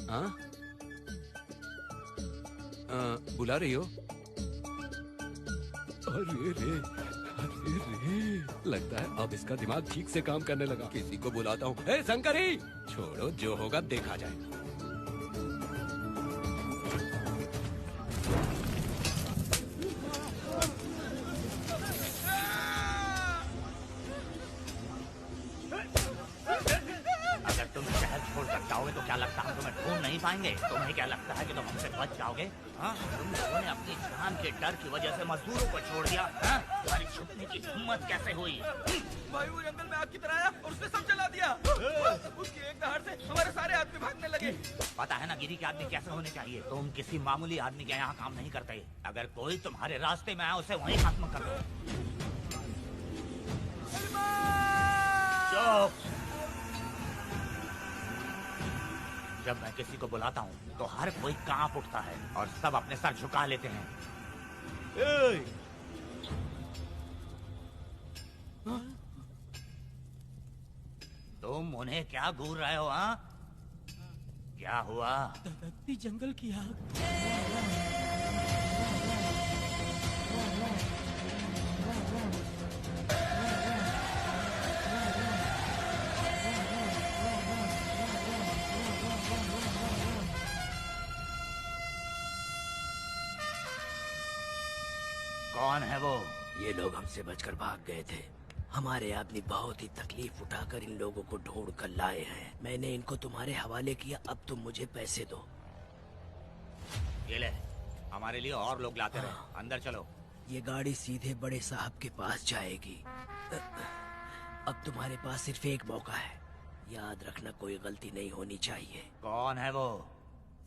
G: हाँ? बुला रही हो? अरे रे, अरे रे, लगता है अब इसका दिमाग ठीक से काम करने लगा। किसी को बुलाता हूँ। ए शंकरी, छोड़ो, जो होगा देखा जाएगा।
E: तो क्या लगता है हम तुम्हें ढूंढ नहीं पाएंगे? तुम्हें क्या लगता है कि तुम हमसे बच जाओगे? हाँ? तुम लोगों ने अपनी जान के डर की वजह से मजदूरों को छोड़ दिया। हाँ? तुम्हारी छुपने की हिम्मत कैसे हुई?
A: भाई वो जंगल में आग की तरह आया और उसने सब जला दिया। उसकी एक दहाड़ से हमारे सारे आदमी भागने लगे।
E: पता है ना गिरी के आदमी कैसे होने चाहिए? तुम किसी मामूली आदमी के यहाँ काम नहीं करते। अगर कोई तुम्हारे रास्ते में आया उसे वहीं खत्म कर दो। चुप! जब मैं किसी को बुलाता हूँ तो हर कोई कांप उठता है और सब अपने सर झुका लेते हैं। तुम उन्हें क्या घूर रहे हो? हाँ? क्या हुआ?
H: धधकती जंगल की आग।
E: कौन है वो?
D: ये लोग हमसे बचकर भाग गए थे। हमारे आदमी बहुत ही तकलीफ उठाकर इन लोगों को ढूंढ कर लाए हैं। मैंने इनको तुम्हारे हवाले किया, अब तुम मुझे पैसे दो।
E: ये ले, हमारे लिए और लोग लाते रहे। अंदर चलो।
D: ये गाड़ी सीधे बड़े साहब के पास जाएगी। अब तुम्हारे पास सिर्फ एक मौका है, याद रखना कोई गलती नहीं होनी चाहिए।
E: कौन है वो?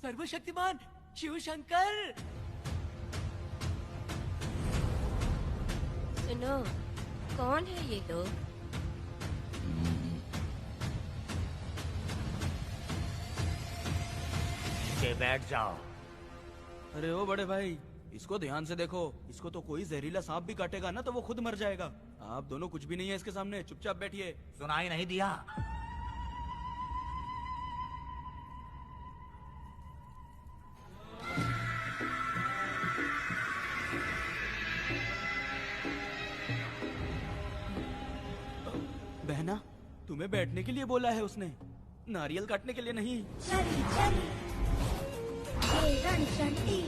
H: सर्वशक्तिमान शिव शंकर।
C: सुनो, कौन है ये लोग?
E: बैठ जाओ।
A: अरे ओ बड़े भाई, इसको ध्यान से देखो। इसको तो कोई जहरीला सांप भी काटेगा ना तो वो खुद मर जाएगा। आप दोनों कुछ भी नहीं है इसके सामने, चुपचाप बैठिए।
E: सुनाई नहीं दिया?
A: बहना, तुम्हें बैठने के लिए बोला है उसने, नारियल काटने के लिए नहीं।
J: चली चली ये रणचंडी,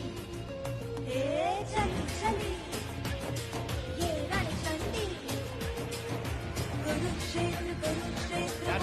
J: चली चली ये रणचंडी, कुरुक्षेत्र कुरुक्षेत्र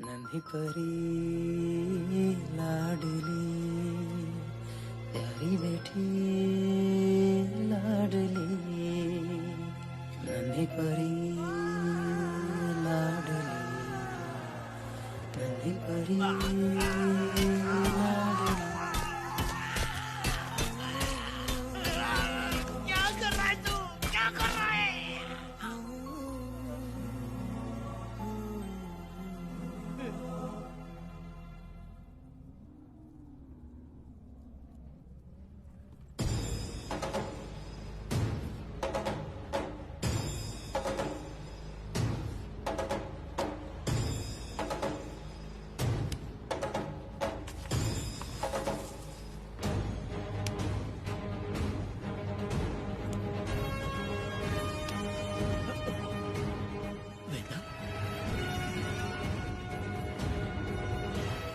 O: नन्ही परी लाडली प्यारी बेटी लाडली नन्ही परी लाडली नन्ही परी लाडली
D: क्या कर रहा है तू? क्या कर रहा है?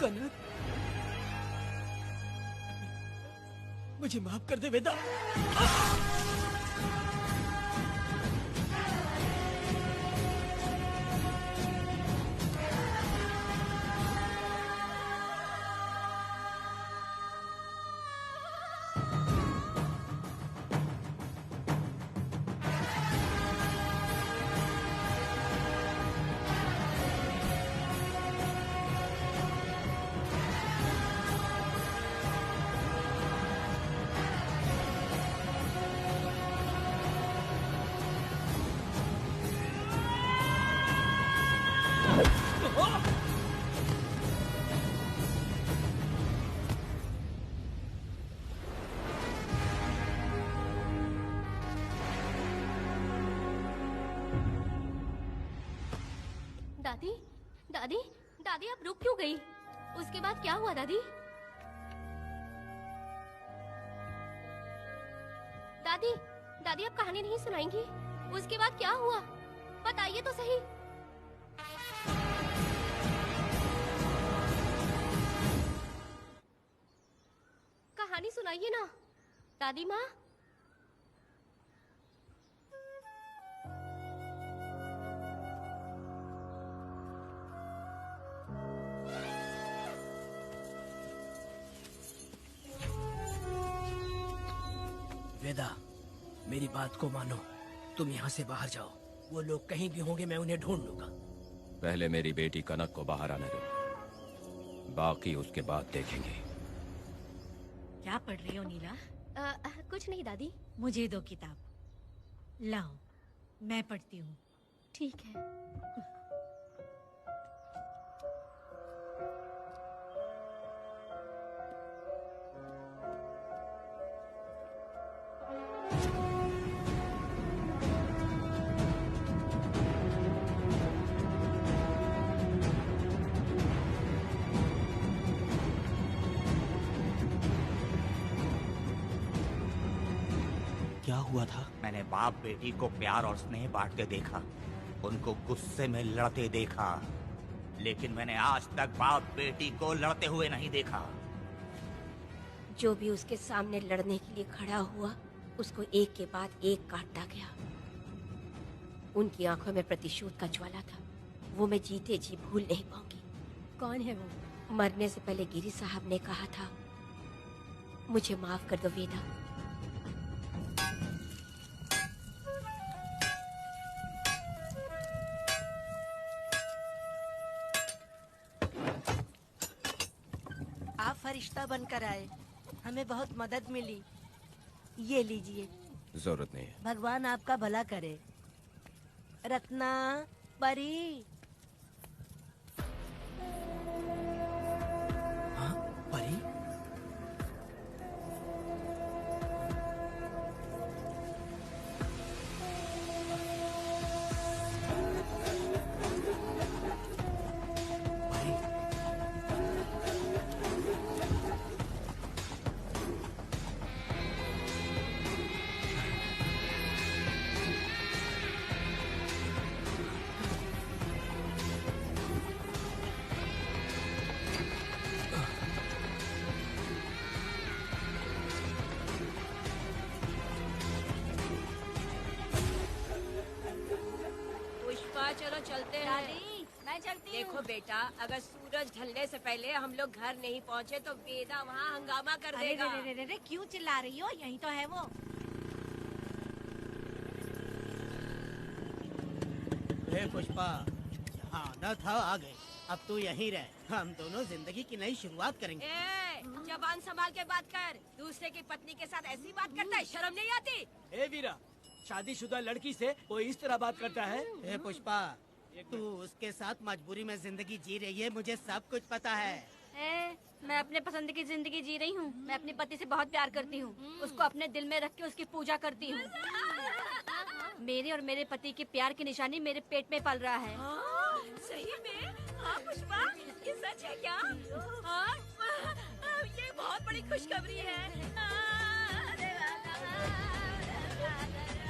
D: कनक, मुझे माफ कर दे वेदा।
I: दादी, दादी, दादी आप रुक क्यों गई? उसके बाद क्या हुआ दादी? दादी, दादी आप कहानी नहीं सुनाएंगी? उसके बाद क्या हुआ? बताइए तो सही। कहानी सुनाइए ना, दादी माँ।
D: वेदा, मेरी बात को मानो। तुम यहाँ से बाहर जाओ। वो लोग कहीं भी होंगे, मैं उन्हें ढूंढ लूंगा।
G: पहले मेरी बेटी कनक को बाहर आने दो, बाकी उसके बाद देखेंगे।
M: क्या पढ़ रही हो नीला?
I: कुछ नहीं दादी।
M: मुझे दो किताब लाओ, मैं पढ़ती हूँ।
I: ठीक है।
E: क्या हुआ था? मैंने बाप बेटी को प्यार और स्नेह बांटते देखा, उनको गुस्से में लड़ते देखा, लेकिन मैंने आज तक बाप बेटी को लड़ते हुए नहीं देखा।
C: जो भी उसके सामने लड़ने के लिए खड़ा हुआ, उसको एक के बाद एक काटता गया। उनकी आंखों में प्रतिशोध का ज्वाला था, वो मैं जीते जी भूल नहीं पाऊंगी।
I: कौन है वो?
C: मरने से पहले गिरी साहब ने कहा था, मुझे माफ कर दो वेदा।
B: फरिश्ता बनकर आए। हमें बहुत मदद मिली। ये लीजिए।
G: जरूरत नहीं है।
B: भगवान आपका भला करे। रत्ना, परी।
D: हाँ, परी?
C: पुष्पा चलो चलते हैं।
J: दादी, मैं चलती हूँ।
C: देखो बेटा, अगर सूरज ढलने से पहले हम लोग घर नहीं पहुँचे तो वेदा वहाँ हंगामा कर
M: अरे
C: देगा।
M: रे रे रे रे, क्यों चिल्ला रही हो? यही तो है वो।
K: हे पुष्पा, यहाँ आना था आ गए। अब तू यहीं रह। हम दोनों जिंदगी की नई शुरुआत करेंगे।
C: ए, जबान संभाल के बात कर। दूसरे की पत्नी के साथ ऐसी बात करता है, शर्म नहीं आती?
H: ए वीरा, शादीशुदा लड़की से कोई इस तरह बात करता है?
K: हे पुष्पा, तू उसके साथ मजबूरी में जिंदगी जी रही है, मुझे सब कुछ पता है।
J: मैं अपने पसंद की जिंदगी जी रही हूँ। मैं अपने पति से बहुत प्यार करती हूँ। उसको अपने दिल में रख के उसकी पूजा करती हूँ। मेरे और मेरे पति के प्यार की निशानी मेरे पेट में पल रहा है।
C: सही में? हाँ पुष्पा, ये सच है क्या? हाँ, ये बहुत बड़ी खुशखबरी है।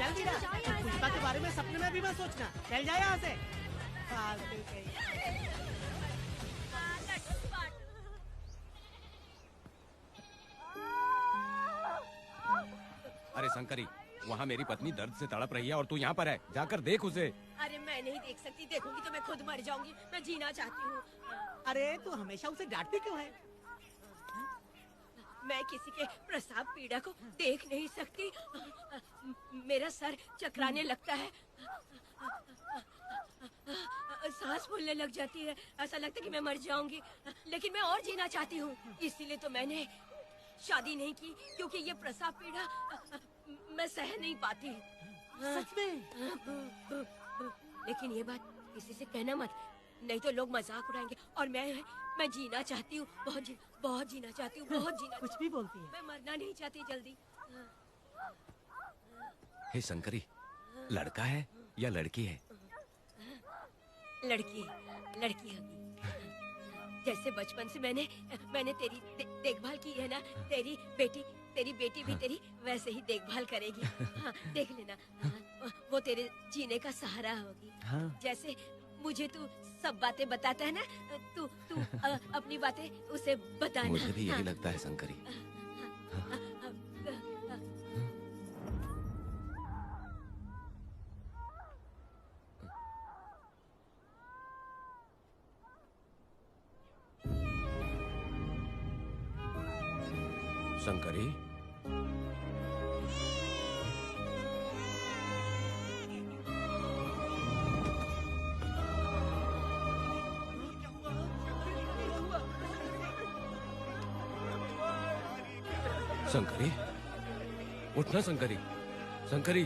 K: चल वीरा, पुष्पा के बारे में सपने में भी मत सोचना। चल जाए यहाँ से। फालतू कहीं।
G: अरे शंकरी, वहाँ मेरी पत्नी दर्द से तड़प रही है और तू यहाँ पर है। जाकर देख उसे।
C: अरे मैं नहीं देख सकती, देखूंगी तो मैं खुद मर जाऊंगी। मैं जीना चाहती हूँ।
K: अरे तू हमेशा उसे डांटती क्यों है?
C: मैं किसी के प्रसाव पीड़ा को देख नहीं सकती। मेरा सर चकराने लगता है, सांस फूलने लग जाती है, ऐसा लगता है कि मैं मर जाऊंगी। लेकिन मैं और जीना चाहती हूँ, इसीलिए तो मैंने शादी नहीं की, क्योंकि ये प्रसाव पीड़ा मैं सह नहीं पाती।
K: सच में?
C: लेकिन ये बात किसी से कहना मत, नहीं तो लोग मजाक उड़ाएंगे। और मैं जीना चाहती हूँ, बहुत जीना चाहती हूँ, बहुत जीना।
K: कुछ भी बोलती है।
C: मैं मरना नहीं चाहती जल्दी।
G: हे शंकरी, लड़का है या लड़की है?
C: लड़की होगी। जैसे बचपन से मैंने तेरी देखभाल की है ना, तेरी बेटी भी तेरी वैसे ही देखभाल करेगी। हाँ, देख लेना। हाँ, वो तेरे जीने का सहारा होगी।
G: हाँ।
C: जैसे मुझे तू सब बातें बताता है ना, तू अपनी बातें उसे बताना।
G: मुझे भी यही
C: हाँ।
G: लगता है शंकरी। शंकरी, शंकरी, उठना शंकरी। शंकरी,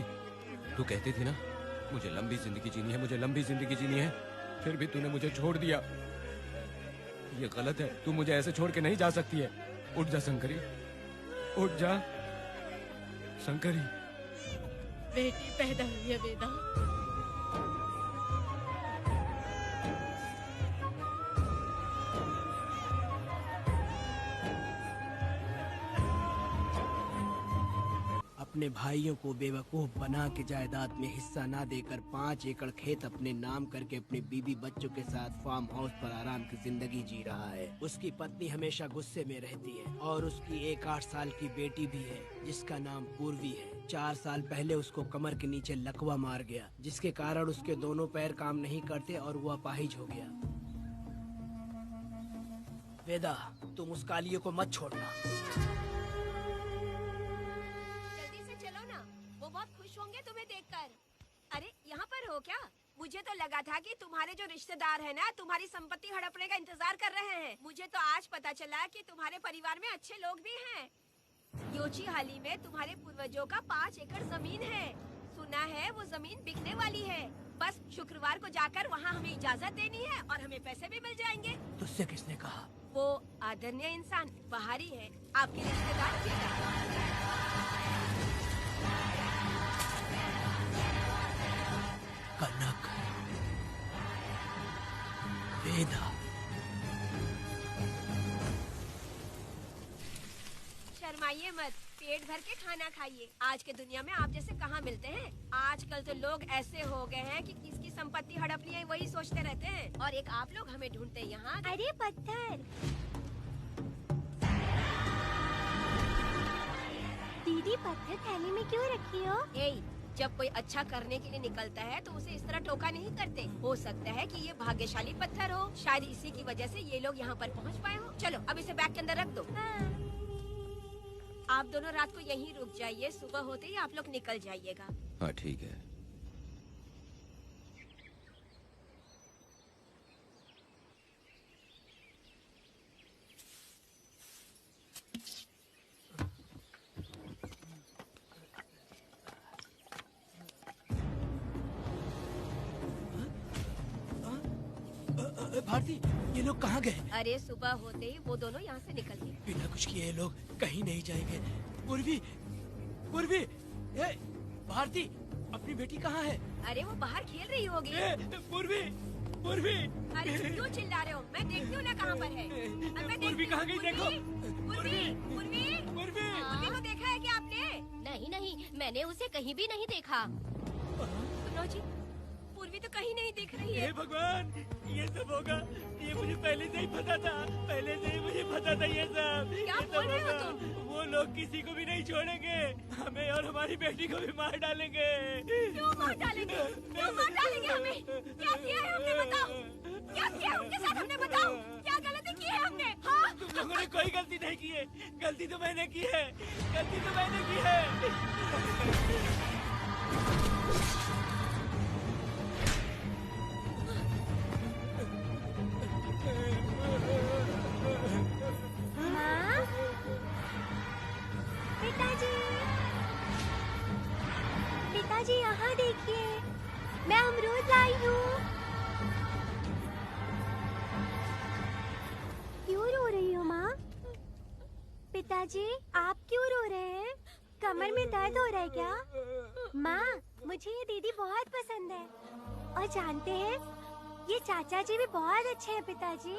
G: तू कहती थी ना मुझे लंबी जिंदगी जीनी है, मुझे लंबी जिंदगी जीनी है, फिर भी तूने मुझे छोड़ दिया। ये गलत है, तू मुझे ऐसे छोड़ के नहीं जा सकती है। उठ जा शंकरी, उठ जा शंकरी।
F: बेटी पैदा हुई है वेदा।
H: अपने भाइयों को बेवकूफ बना के जायदाद में हिस्सा ना देकर 5 एकड़ खेत अपने नाम करके अपने बीबी बच्चों के साथ फार्म हाउस पर आराम की जिंदगी जी रहा है। उसकी पत्नी हमेशा गुस्से में रहती है और उसकी एक 8 साल की बेटी भी है जिसका नाम पूर्वी है। 4 साल पहले उसको कमर के नीचे लकवा मार गया, जिसके कारण उसके दोनों पैर काम नहीं करते और वो अपाहिज हो गया। वेदा, तुम उस कालियों को मत छोड़ना।
C: जल्दी से चलो ना, वो बहुत खुश होंगे तुम्हें देखकर। अरे यहाँ पर हो क्या? मुझे तो लगा था कि तुम्हारे जो रिश्तेदार है ना तुम्हारी संपत्ति हड़पने का इंतजार कर रहे हैं। मुझे तो आज पता चला कि तुम्हारे परिवार में अच्छे लोग भी हैं। योचीहाली में तुम्हारे पूर्वजों का 5 एकड़ जमीन है। सुना है वो जमीन बिकने वाली है। बस शुक्रवार को जाकर वहाँ हमें इजाजत देनी है और हमें पैसे भी मिल जाएंगे।
D: तुझसे किसने कहा?
C: वो आदरणीय इंसान बाहरी है, आपके रिश्तेदार
D: कनक, वेदा।
C: शर्माइए मत, पेट भर के खाना खाइए। आज के दुनिया में आप जैसे कहाँ मिलते हैं। आजकल तो लोग ऐसे हो गए हैं कि किसकी संपत्ति हड़पनी है वही सोचते रहते हैं। और एक आप लोग हमें ढूंढते हैं यहाँ।
I: अरे पत्थर, दीदी पत्थर थैली में क्यों रखी हो?
C: जब कोई अच्छा करने के लिए निकलता है तो उसे इस तरह टोका नहीं करते। हो सकता है कि ये भाग्यशाली पत्थर हो, शायद इसी की वजह से ये लोग यहाँ पर पहुँच पाए हो। चलो अब इसे बैग के अंदर रख दो। आप दोनों रात को यहीं रुक जाइए, सुबह होते ही आप लोग निकल जाइएगा।
G: हाँ ठीक है।
D: भारती, ये लोग कहाँ गए?
C: अरे सुबह होते ही वो दोनों यहाँ से निकल गए।
D: बिना कुछ किए ये लोग कहीं नहीं जाएंगे। पूर्वी, पूर्वी, ए, भारती, अपनी बेटी कहाँ है?
C: अरे वो बाहर खेल रही होगी।
D: पूर्वी, पूर्वी।
C: अरे क्यों चिल्ला रहे हो? मैं देखती हूँ ना कहाँ पर है।
D: पूर्वी कहाँ गई देखो।
C: पूर्वी, पूर्वी, पूर्वी, पूर्वी को देखा है क्या आपने?
I: नहीं नहीं, मैंने उसे कहीं भी नहीं देखा।
C: सुनो जी, पूर्वी तो कहीं नहीं दिख रही है।
H: हे भगवान, ये सब होगा, ये मुझे पहले से ही पता था। पहले से ही मुझे पता था ये सब।
C: क्या बोल रहे हो तुम?
H: वो लोग किसी को भी नहीं छोड़ेंगे, हमें और हमारी बेटी को भी मार डालेंगे।
C: क्यों मार डालेंगे? क्यों मार डालेंगे हमें? क्या किया है हमने बताओ? क्या किया है उनके साथ हमने बताओ? क्या गलती की है हमने? हाँ?
H: तुम लोगों ने कोई गलती नहीं की है। गलती तो मैंने की है, गलती तो मैंने की है।
I: पिताजी, पिताजी यहाँ देखिए, मैं अमरूद लाई हूँ। क्यों रो रही हो माँ? पिताजी, आप क्यों रो रहे हैं? कमर में दर्द हो रहा है क्या? माँ, मुझे ये दीदी बहुत पसंद है। और जानते हैं, ये चाचा जी भी बहुत अच्छे हैं पिताजी।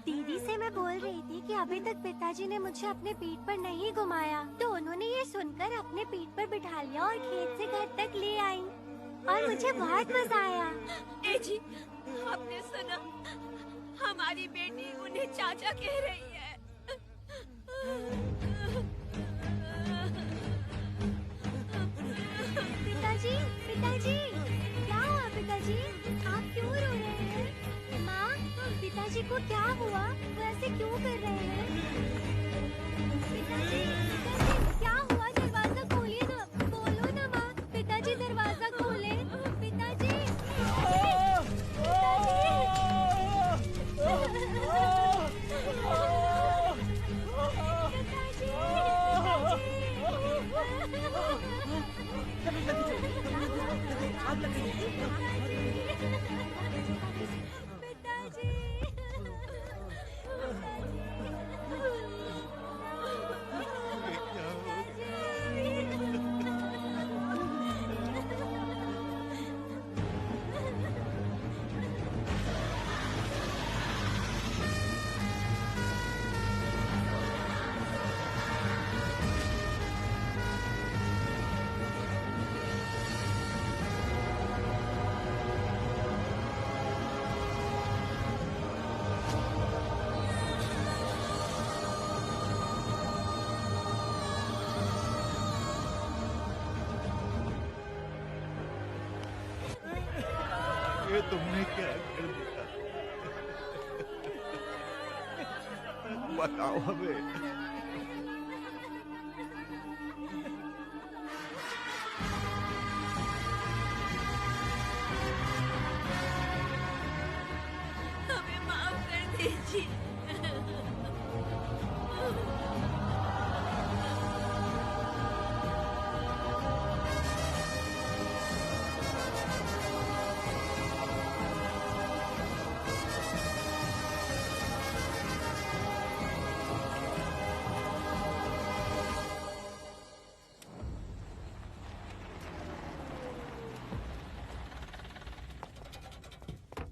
I: दीदी से मैं बोल रही थी कि अभी तक पिताजी ने मुझे अपने पीठ पर नहीं घुमाया, तो उन्होंने ये सुनकर अपने पीठ पर बिठा लिया और खेत से घर तक ले आई और मुझे बहुत मजा आया।
C: ए जी, आपने सुना? हमारी बेटी उन्हें चाचा कह रही है।
I: पिताजी, पिताजी, क्या हुआ पिताजी? आप क्यों रो रहे हैं? माँ, पिताजी को क्या हुआ? वो ऐसे क्यों कर रहे हैं? पिताजी, पिताजी, क्या हुआ? दरवाजा खोलिए ना, बोलो ना माँ। पिताजी दरवाजा खोले। पिताजी,
N: ये तुमने क्या कर दिया? बताओ हमें।
B: दीजिए।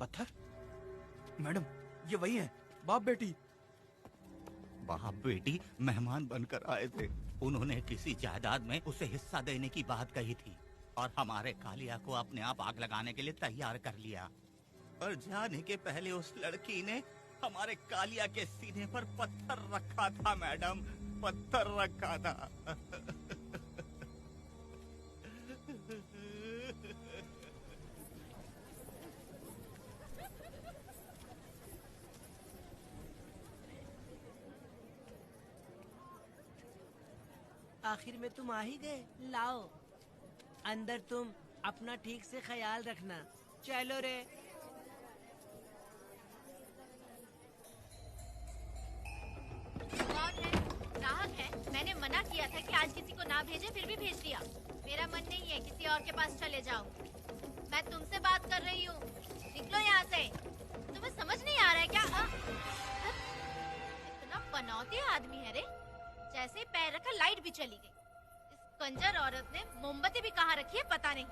A: पत्थर? मैडम, ये वही है, बाप बेटी।
E: बाप बेटी मेहमान बनकर आए थे। उन्होंने किसी जायदाद में उसे हिस्सा देने की बात कही थी और हमारे कालिया को अपने आप आग लगाने के लिए तैयार कर लिया। और जाने के पहले उस लड़की ने हमारे कालिया के सीने पर पत्थर रखा था मैडम, पत्थर रखा था।
K: आखिर में तुम आ ही गए। लाओ अंदर, तुम अपना ठीक से ख्याल रखना। चलो रे।
F: कौन है? ग्राहक है। मैंने मना किया था कि आज किसी को ना भेजे, फिर भी भेज दिया। मेरा मन नहीं है, किसी और के पास चले जाओ। मैं तुमसे बात कर रही हूँ, निकलो यहाँ से। तुम्हें समझ नहीं आ रहा है क्या? इतना पनौती आदमी है रे, जैसे ही पैर रखा लाइट भी चली गई। इस कंजर औरत ने मोमबत्ती भी कहाँ रखी है पता नहीं।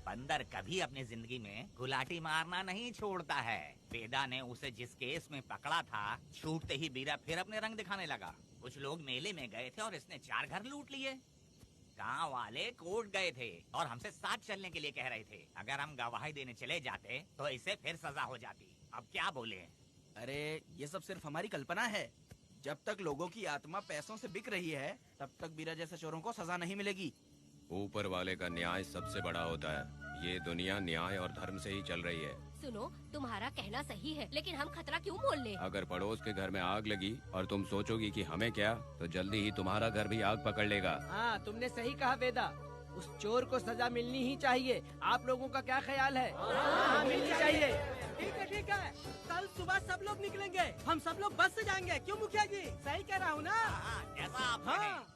E: बंदर कभी अपनी जिंदगी में गुलाटी मारना नहीं छोड़ता है। वेदा ने उसे जिस केस में पकड़ा था, छूटते ही बीरा फिर अपने रंग दिखाने लगा। कुछ लोग मेले में गए थे और इसने 4 घर लूट लिए। गांव वाले कोर्ट गए थे और हमसे साथ चलने के लिए कह रहे थे। अगर हम गवाही देने चले जाते तो इसे फिर सजा हो जाती। अब क्या बोले?
A: अरे ये सब सिर्फ हमारी कल्पना है। जब तक लोगों की आत्मा पैसों से बिक रही है, तब तक बीरा जैसे चोरों को सजा नहीं मिलेगी।
G: ऊपर वाले का न्याय सबसे बड़ा होता है। ये दुनिया न्याय और धर्म से ही चल रही है।
C: सुनो, तुम्हारा कहना सही है, लेकिन हम खतरा क्यों मोल ले?
G: अगर पड़ोस के घर में आग लगी और तुम सोचोगी कि हमें क्या, तो जल्दी ही तुम्हारा घर भी आग पकड़ लेगा।
H: हाँ, तुमने सही कहा वेदा। उस चोर को सजा मिलनी ही चाहिए। आप लोगों का क्या ख्याल है? हाँ, मिलनी चाहिए। ठीक है। कल सुबह सब लोग निकलेंगे। हम सब लोग बस से जाएंगे। क्यों मुखिया जी? सही कह रहा हूँ ना?
E: हाँ।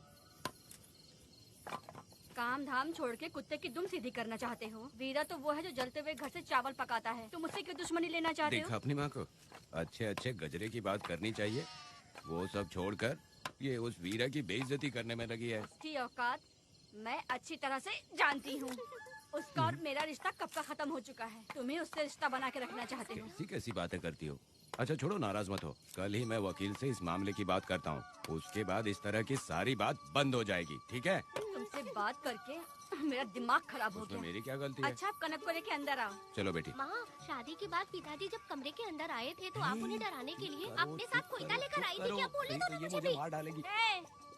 J: काम धाम छोड़ के कुत्ते की दुम सीधी करना चाहते हो? वीरा तो वो है जो जलते हुए घर से चावल पकाता है। तुम उससे क्यों दुश्मनी लेना चाहते हो?
G: देखा अपनी माँ को, अच्छे अच्छे गजरे की बात करनी चाहिए। वो सब छोड़कर ये उस वीरा की बेइज्जती करने में लगी है।
J: उसकी औकात मैं अच्छी तरह से जानती हूँ। उसका और मेरा रिश्ता कब का खत्म हो चुका है। तुम्हें उससे रिश्ता बना के रखना चाहते हो।
G: कैसी कैसी बातें करती हो। अच्छा छोड़ो, नाराज मत हो। कल ही मैं वकील से इस मामले की बात करता हूँ। उसके बाद इस तरह की सारी बात बंद हो जाएगी, ठीक है?
J: तुमसे बात करके मेरा दिमाग खराब हो
G: उसमें
J: गया।
G: मेरी क्या गलती है?
J: अच्छा, आप कनक को लेके अंदर आओ।
G: चलो बेटी।
I: माँ, शादी के बाद पिताजी जब कमरे के अंदर आए थे तो आप उन्हें डराने के लिए अपने साथ कोयता लेकर आई थी। क्या बोले दोनों मुझे भी?
G: मार डालेगी।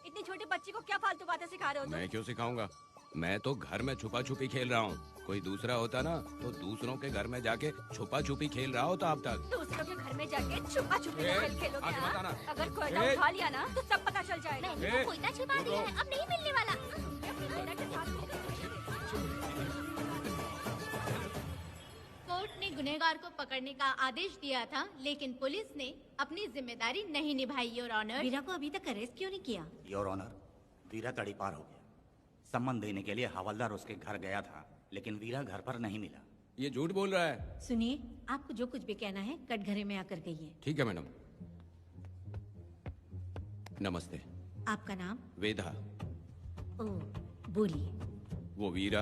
J: इतनी छोटी बच्ची को क्या फालतू बातें सिखा रहे हो तुम?
G: मैं क्यों सिखाऊंगा? मैं तो घर में छुपा छुपी खेल रहा हूँ। कोई दूसरा होता ना तो दूसरों के घर में जाके छुपा छुपी खेल रहा होता अब तक।
J: दूसरों के घर में जाके छुपा छुपी खेल खेलोगे?
G: आगे बताना।
J: अगर कोयला उठा लिया ना तो सब पता चल जाएगा।
I: मैंने वो कोयता छिपा दिया है, अब नहीं मिलने वाला।
F: कोर्ट ने गुनहगार को पकड़ने का आदेश दिया था, लेकिन पुलिस ने अपनी जिम्मेदारी नहीं निभाई। योर ऑनर,
M: वीरा को अभी तक अरेस्ट क्यों नहीं किया?
E: योर ऑनर, वीरा तड़ी पार हो गया। सम्मान देने के लिए हवलदार उसके घर गया था, लेकिन वीरा घर पर नहीं मिला।
G: ये झूठ बोल रहा है।
M: सुनिए, आपको जो कुछ भी कहना है कटघरे में आकर कहिए।
G: ठीक है मैडम। नमस्ते।
M: आपका नाम?
G: वेदा।
M: ओह, बोलिए।
G: वो वीरा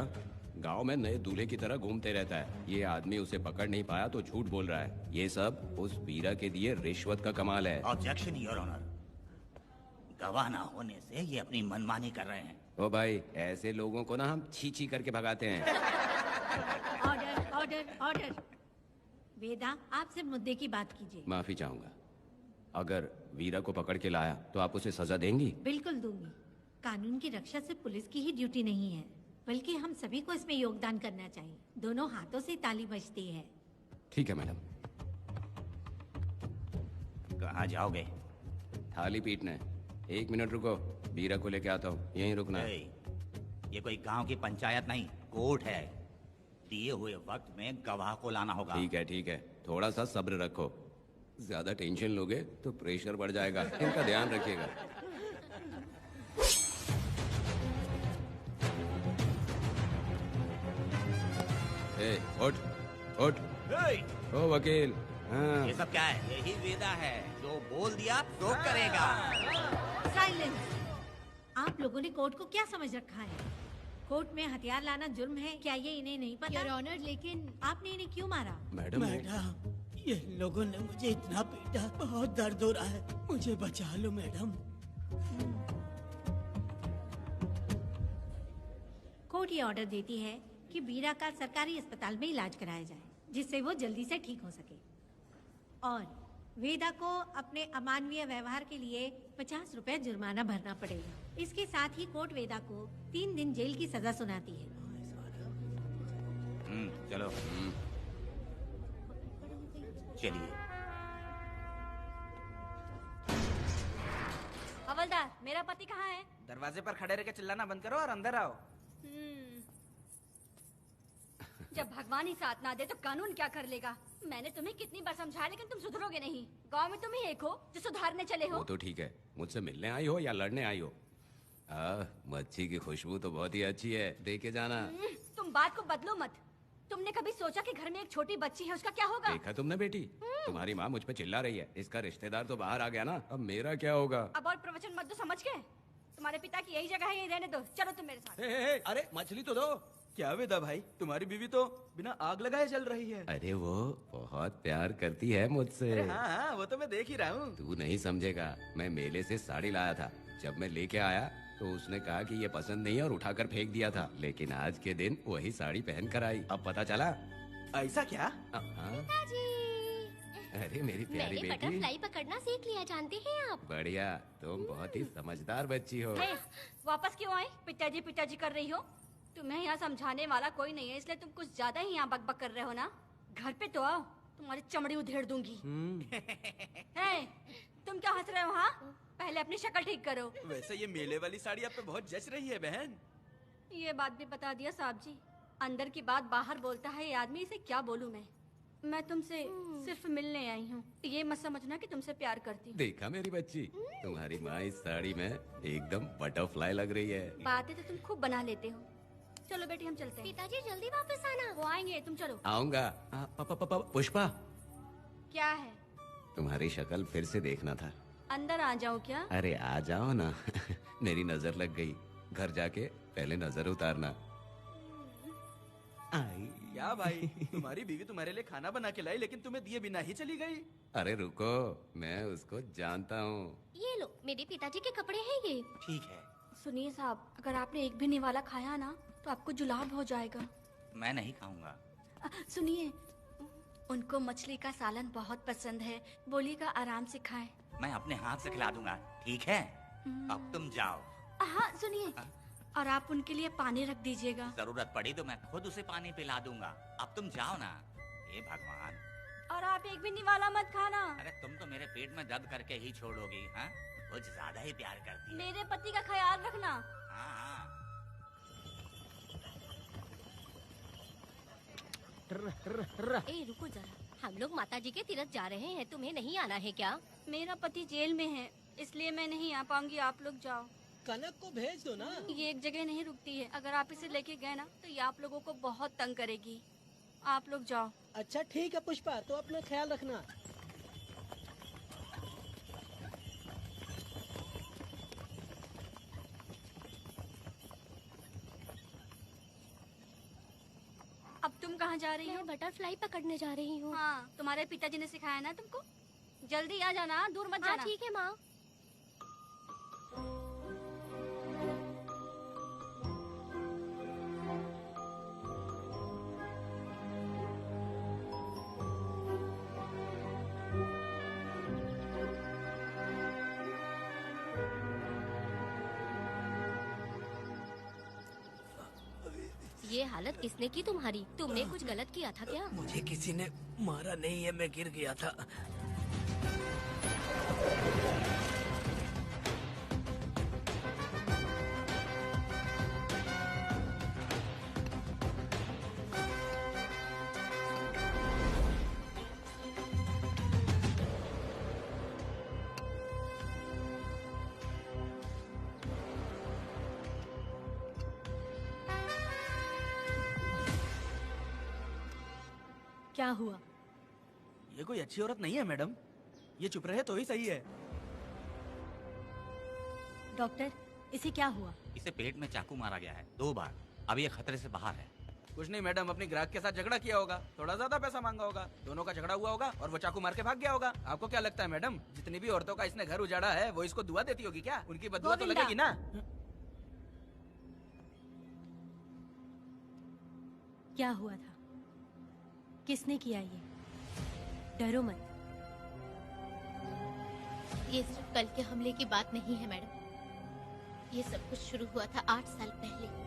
G: गांव में नए दूल्हे की तरह घूमते रहता है। ये आदमी उसे पकड़ नहीं पाया तो झूठ बोल रहा है। ये सब उस वीरा के दिए रिश्वत का कमाल है।
E: Objection your honour. गवाह ना होने से ये अपनी मनमानी कर रहे हैं।
G: ओ भाई, ऐसे लोगों को ना हम छी छी करके भगाते हैं।
M: Order order order. वेदा, आप सिर्फ मुद्दे की बात कीजिए।
G: माफी चाहूंगा। अगर वीरा को पकड़ के लाया तो आप उसे सजा देंगी?
M: बिल्कुल दूंगी। कानून की रक्षा सिर्फ पुलिस की ही ड्यूटी नहीं है, बल्कि हम सभी को इसमें योगदान करना चाहिए। दोनों हाथों से ताली बजती है।
G: ठीक है मैडम।
E: कहाँ जाओगे?
G: थाली पीटने। 1 मिनट रुको, वीरा को लेके आता हूँ। यहीं रुकना है।
E: ये कोई गांव की पंचायत नहीं, कोर्ट है। दिए हुए वक्त में गवाह को लाना होगा।
G: ठीक है, थोड़ा सा सब्र रखो। ज्यादा टेंशन लोगे तो प्रेशर बढ़ जाएगा, इनका ध्यान रखिएगा। ए, उठ उठ। ओ वकील। हाँ।
E: ये सब क्या है? यही वेदा है, जो बोल दिया तो करेगा।
M: साइलेंस। आप लोगों ने कोर्ट को क्या समझ रखा है? कोर्ट में हथियार लाना जुर्म है, क्या ये इन्हें नहीं पता? योर ऑनर, लेकिन आपने इन्हें क्यों मारा?
H: मैडम, ये लोगों ने मुझे इतना पीटा, बहुत दर्द हो रहा है, मुझे बचा लो मैडम।
M: कोर्ट ये ऑर्डर देती है कि वीरा का सरकारी अस्पताल में इलाज कराया जाए, जिससे वो जल्दी से ठीक हो सके। और वेदा को अपने अमानवीय व्यवहार के लिए 50 रुपए जुर्माना भरना पड़ेगा। इसके साथ ही कोर्ट वेदा को 3 दिन जेल की सजा सुनाती है।
E: चलो। चलिए।
J: हवलदार, मेरा पति कहाँ है?
A: दरवाजे पर खड़े रह के चिल्लाना बंद करो और अंदर आओ।
J: जब भगवान ही साथ ना दे तो कानून क्या कर लेगा? मैंने तुम्हें कितनी बार समझाया, लेकिन तुम सुधरोगे नहीं। गांव में तुम ही एक हो जो सुधारने चले हो।
G: वो तो ठीक है, मुझसे मिलने आई हो या लड़ने आई हो। मच्छी की खुशबू तो बहुत ही अच्छी है, दे के जाना।
J: तुम बात को बदलो मत। तुमने कभी सोचा कि घर में एक छोटी बच्ची है, उसका क्या होगा?
G: देखा तुमने बेटी, तुम्हारी माँ मुझ पे चिल्ला रही है। इसका रिश्तेदार तो बाहर आ गया ना, अब मेरा क्या होगा?
J: अब और प्रवचन मत दो, समझ गए? तुम्हारे पिता की यही जगह है, यही रहने दो। चलो तुम मेरे साथ।
A: अरे मछली तो दो। क्या वेदा भाई, तुम्हारी बीवी तो बिना आग लगाए जल रही है।
G: अरे वो बहुत प्यार करती है मुझसे।
A: हाँ, वो तो मैं देख ही रहा हूँ।
G: तू नहीं समझेगा, मैं मेले से साड़ी लाया था। जब मैं लेके आया तो उसने कहा कि ये पसंद नहीं है और उठाकर फेंक दिया था, लेकिन आज के दिन वही साड़ी पहन कर आई। अब पता चला।
A: ऐसा क्या?
G: अरे मेरी प्यारी बेटी,
I: बटरफ्लाई पकड़ना सीख लिया, जानते हैं आप?
G: बढ़िया, तुम बहुत ही समझदार बच्ची हो।
J: वापस क्यों आई? पिताजी कर रही हो। तुम्हें यहाँ समझाने वाला कोई नहीं है, इसलिए तुम कुछ ज्यादा ही यहाँ बकबक कर रहे हो ना। घर पे तो आओ, तुम्हारी चमड़ी उधेड़ दूंगी। तुम क्या हंस रहे हो? हाँ, पहले अपनी शक्ल ठीक करो।
A: वैसे ये मेले वाली साड़ी आप पे बहुत जच रही है बहन।
J: ये बात भी बता दिया साहब जी। अंदर की बात बाहर बोलता है ये आदमी, इसे क्या बोलूं मैं तुमसे सिर्फ मिलने आई हूँ। ये मत समझना कि तुमसे प्यार करती हूँ।
G: देखा मेरी बच्ची, तुम्हारी माँ इस साड़ी में एकदम बटरफ्लाई लग रही है।
J: बातें तो तुम खूब बना लेते हो। चलो बेटी, हम चलते हैं।
I: पिताजी जल्दी वापस आना।
J: वो आएंगे, तुम चलो।
G: आऊंगा। पुष्पा,
J: क्या है?
G: तुम्हारी शक्ल फिर से देखना था।
J: अंदर आ जाओ क्या?
G: अरे आ जाओ ना। मेरी नजर लग गई, घर जाके पहले नजर उतारना।
A: क्या भाई, तुम्हारी बीवी तुम्हारे लिए खाना बना के लाई, लेकिन तुम्हें दिए बिना ही चली गई।
G: अरे रुको, मैं उसको जानता हूँ।
I: ये लो, मेरे पिताजी के कपड़े हैं ये।
E: ठीक है।
J: सुनिए साहब, अगर आपने एक भी निवाला खाया ना तो आपको जुलाब हो जाएगा।
E: मैं नहीं खाऊंगा।
J: सुनिए, उनको मछली का सालन बहुत पसंद है, बोलिएगा आराम से खाएं।
E: मैं अपने हाथ से खिला दूंगा, ठीक है? अब तुम जाओ।
J: हाँ सुनिए, और आप उनके लिए पानी रख दीजिएगा।
E: जरूरत पड़ी तो मैं खुद उसे पानी पिला दूंगा। अब तुम जाओ ना। हे भगवान।
J: और आप एक भी निवाला मत खाना।
E: अरे तुम तो मेरे पेट में दर्द करके ही छोड़ोगी। हाँ, कुछ ज्यादा ही प्यार करती है।
J: मेरे पति का ख्याल रखना।
E: हाँ।
I: ए रुको जरा, हम लोग माताजी के तीरथ जा रहे हैं, तुम्हें नहीं आना है क्या?
J: मेरा पति जेल में है, इसलिए मैं नहीं आ पाऊंगी। आप लोग जाओ।
H: कनक को भेज दो ना।
J: ये एक जगह नहीं रुकती है, अगर आप इसे लेके गए ना तो ये आप लोगों को बहुत तंग करेगी। आप लोग जाओ।
H: अच्छा ठीक है पुष्पा, तो अपना ख्याल रखना।
J: अब तुम कहाँ जा रही हो?
I: मैं बटरफ्लाई पकड़ने जा रही हूँ।
J: हाँ, तुम्हारे पिताजी ने सिखाया ना तुमको। जल्दी आ जाना, दूर मत जाना।
I: ठीक है माँ।
C: ये हालत किसने की तुम्हारी? तुमने कुछ गलत किया था क्या?
D: मुझे किसी ने मारा नहीं है, मैं गिर गया था।
J: क्या हुआ?
A: ये कोई अच्छी औरत नहीं है मैडम, ये चुप रहे तो ही सही है।
J: डॉक्टर, इसे क्या हुआ?
E: इसे पेट में चाकू मारा गया है 2 बार। अब ये खतरे से बाहर है।
A: कुछ नहीं मैडम, अपनी ग्राहक के साथ झगड़ा किया होगा, थोड़ा ज्यादा पैसा मांगा होगा, दोनों का झगड़ा हुआ होगा और वो चाकू मार के भाग गया होगा। आपको क्या लगता है मैडम, जितनी भी औरतों का इसने घर उजाड़ा है वो इसको दुआ देती होगी क्या? उनकी बदुआ तो लगेगी ना।
J: क्या हुआ था? किसने किया ये? डरो मत।
F: ये सिर्फ कल के हमले की बात नहीं है मैडम, ये सब कुछ शुरू हुआ था 8 साल पहले।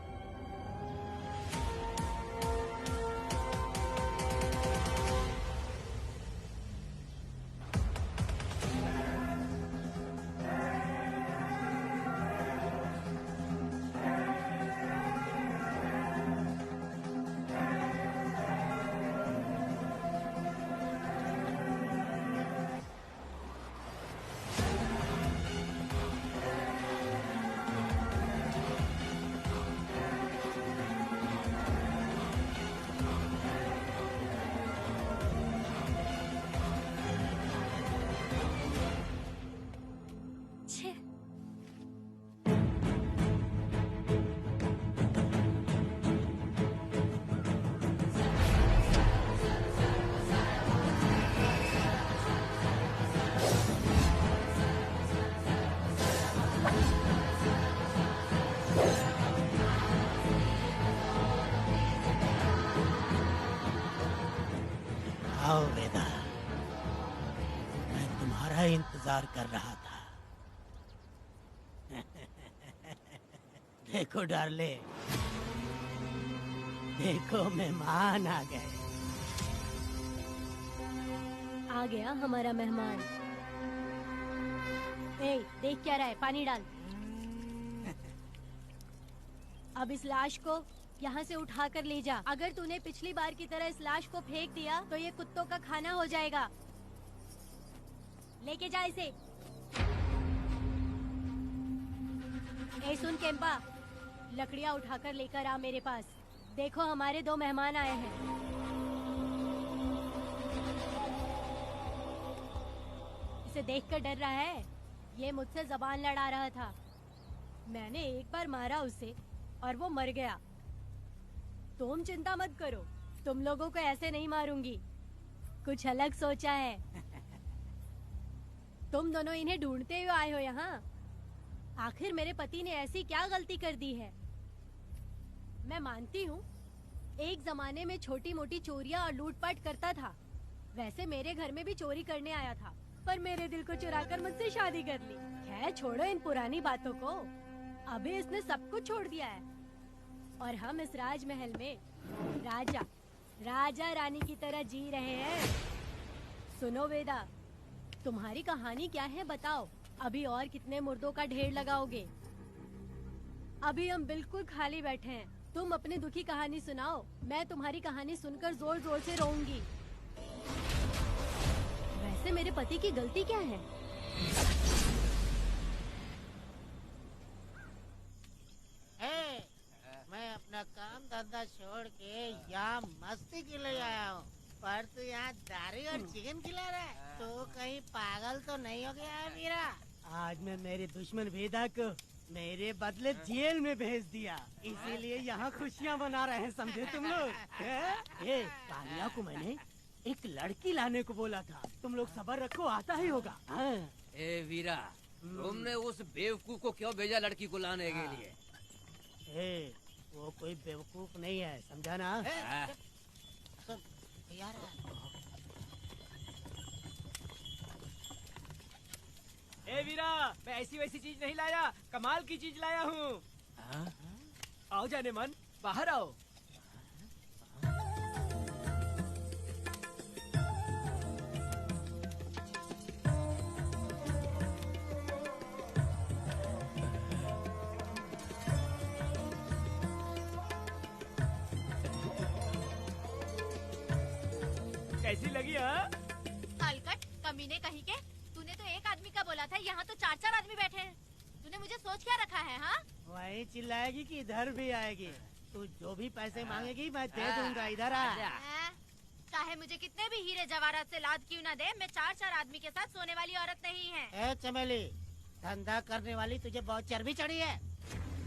K: आओ वेदा, मैं तुम्हारा इंतजार कर रहा था। देखो डार्ले, देखो मेहमान आ गए।
J: आ गया हमारा मेहमान। ए, देख क्या रहा है? पानी डाल। अब इस लाश को यहाँ से उठा कर ले जा। अगर तूने पिछली बार की तरह इस लाश को फेंक दिया तो ये कुत्तों का खाना हो जाएगा। लेके जा इसे। ए सुन केम्पा, लकड़ियाँ उठाकर लेकर आ मेरे पास। देखो हमारे 2 मेहमान आए हैं। इसे देखकर डर रहा है? ये मुझसे जबान लड़ा रहा था। मैंने एक बार मारा उसे और वो मर गया। तुम चिंता मत करो, तुम लोगों को ऐसे नहीं मारूंगी। कुछ अलग सोचा है। तुम दोनों इन्हें ढूंढते हुए आए हो यहाँ। आखिर मेरे पति ने ऐसी क्या गलती कर दी है? मैं मानती हूँ एक जमाने में छोटी मोटी चोरियाँ और लूटपाट करता था। वैसे मेरे घर में भी चोरी करने आया था, पर मेरे दिल को चुराकर मुझसे शादी कर ली। खैर छोड़ो इन पुरानी बातों को। अभी इसने सब कुछ छोड़ दिया है और हम इस राजमहल में राजा रानी की तरह जी रहे हैं। सुनो वेदा, तुम्हारी कहानी क्या है बताओ? अभी और कितने मुर्दों का ढेर लगाओगे? अभी हम बिल्कुल खाली बैठे हैं। तुम अपनी दुखी कहानी सुनाओ, मैं तुम्हारी कहानी सुनकर जोर जोर से रोऊंगी। वैसे मेरे पति की गलती क्या है?
K: मैं अपना काम धंधा छोड़ के यहाँ मस्ती के लिए आया हूँ, पर तू यहाँ दारू और चिकन खिला रहा है। तो कहीं पागल तो नहीं हो गया है मीरा?
H: आज मैं मेरे दुश्मन वेदा को मेरे बदले जेल में भेज दिया, इसीलिए यहाँ खुशियाँ मना रहे हैं, समझे तुम लोग? ये कालिया को मैंने एक लड़की लाने को बोला था, तुम लोग सब्र रखो, आता ही होगा।
L: ए वीरा, तुमने उस बेवकूफ को क्यों भेजा लड़की को लाने के लिए?
H: वो कोई बेवकूफ नहीं है, समझा ना? ए वीरा, मैं ऐसी वैसी चीज नहीं लाया, कमाल की चीज लाया हूँ। आओ जाने मन, बाहर आओ। कैसी लगी? हाँ
F: हलकट कमीने कहीं के, तूने तो एक आदमी का बोला था, यहाँ तो 4-4 आदमी बैठे हैं। तूने मुझे सोच क्या रखा है? हाँ,
K: वही चिल्लाएगी कि इधर भी आएगी। तू जो भी पैसे मांगेगी मैं दे दूंगा। इधर आ।
F: चाहे मुझे कितने भी हीरे जवाहरात से लाद क्यों ना दे, मैं 4-4 आदमी के साथ सोने वाली औरत नहीं है।
K: ए चमेली, धंधा करने वाली तुझे बहुत चर्बी चढ़ी है।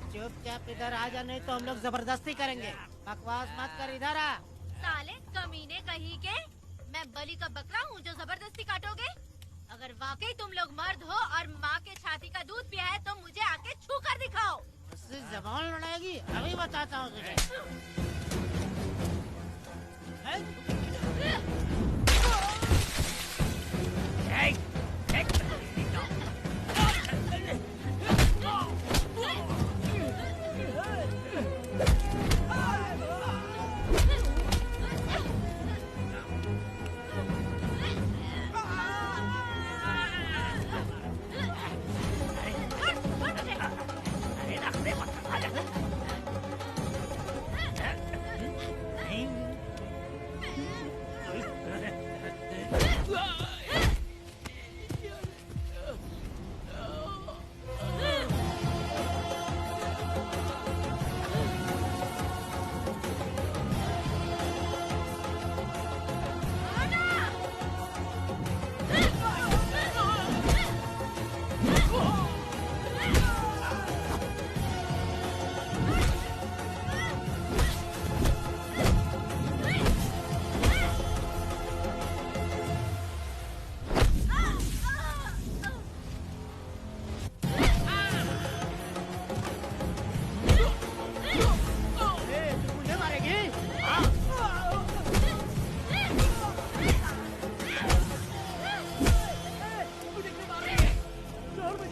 K: चुपचाप इधर आ जा, नहीं तो हम लोग जबरदस्ती करेंगे। बकवास मत कर, इधर आ।
F: साले कमीने कहीं के, मैं बलि का बकरा हूँ जो जबरदस्ती काटोगे? अगर वाकई तुम लोग मर्द हो और माँ के छाती का दूध पिया है तो मुझे आके छू कर दिखाओ।
K: उससे जबान लड़ाएगी, अभी बताता हूँ तुझे।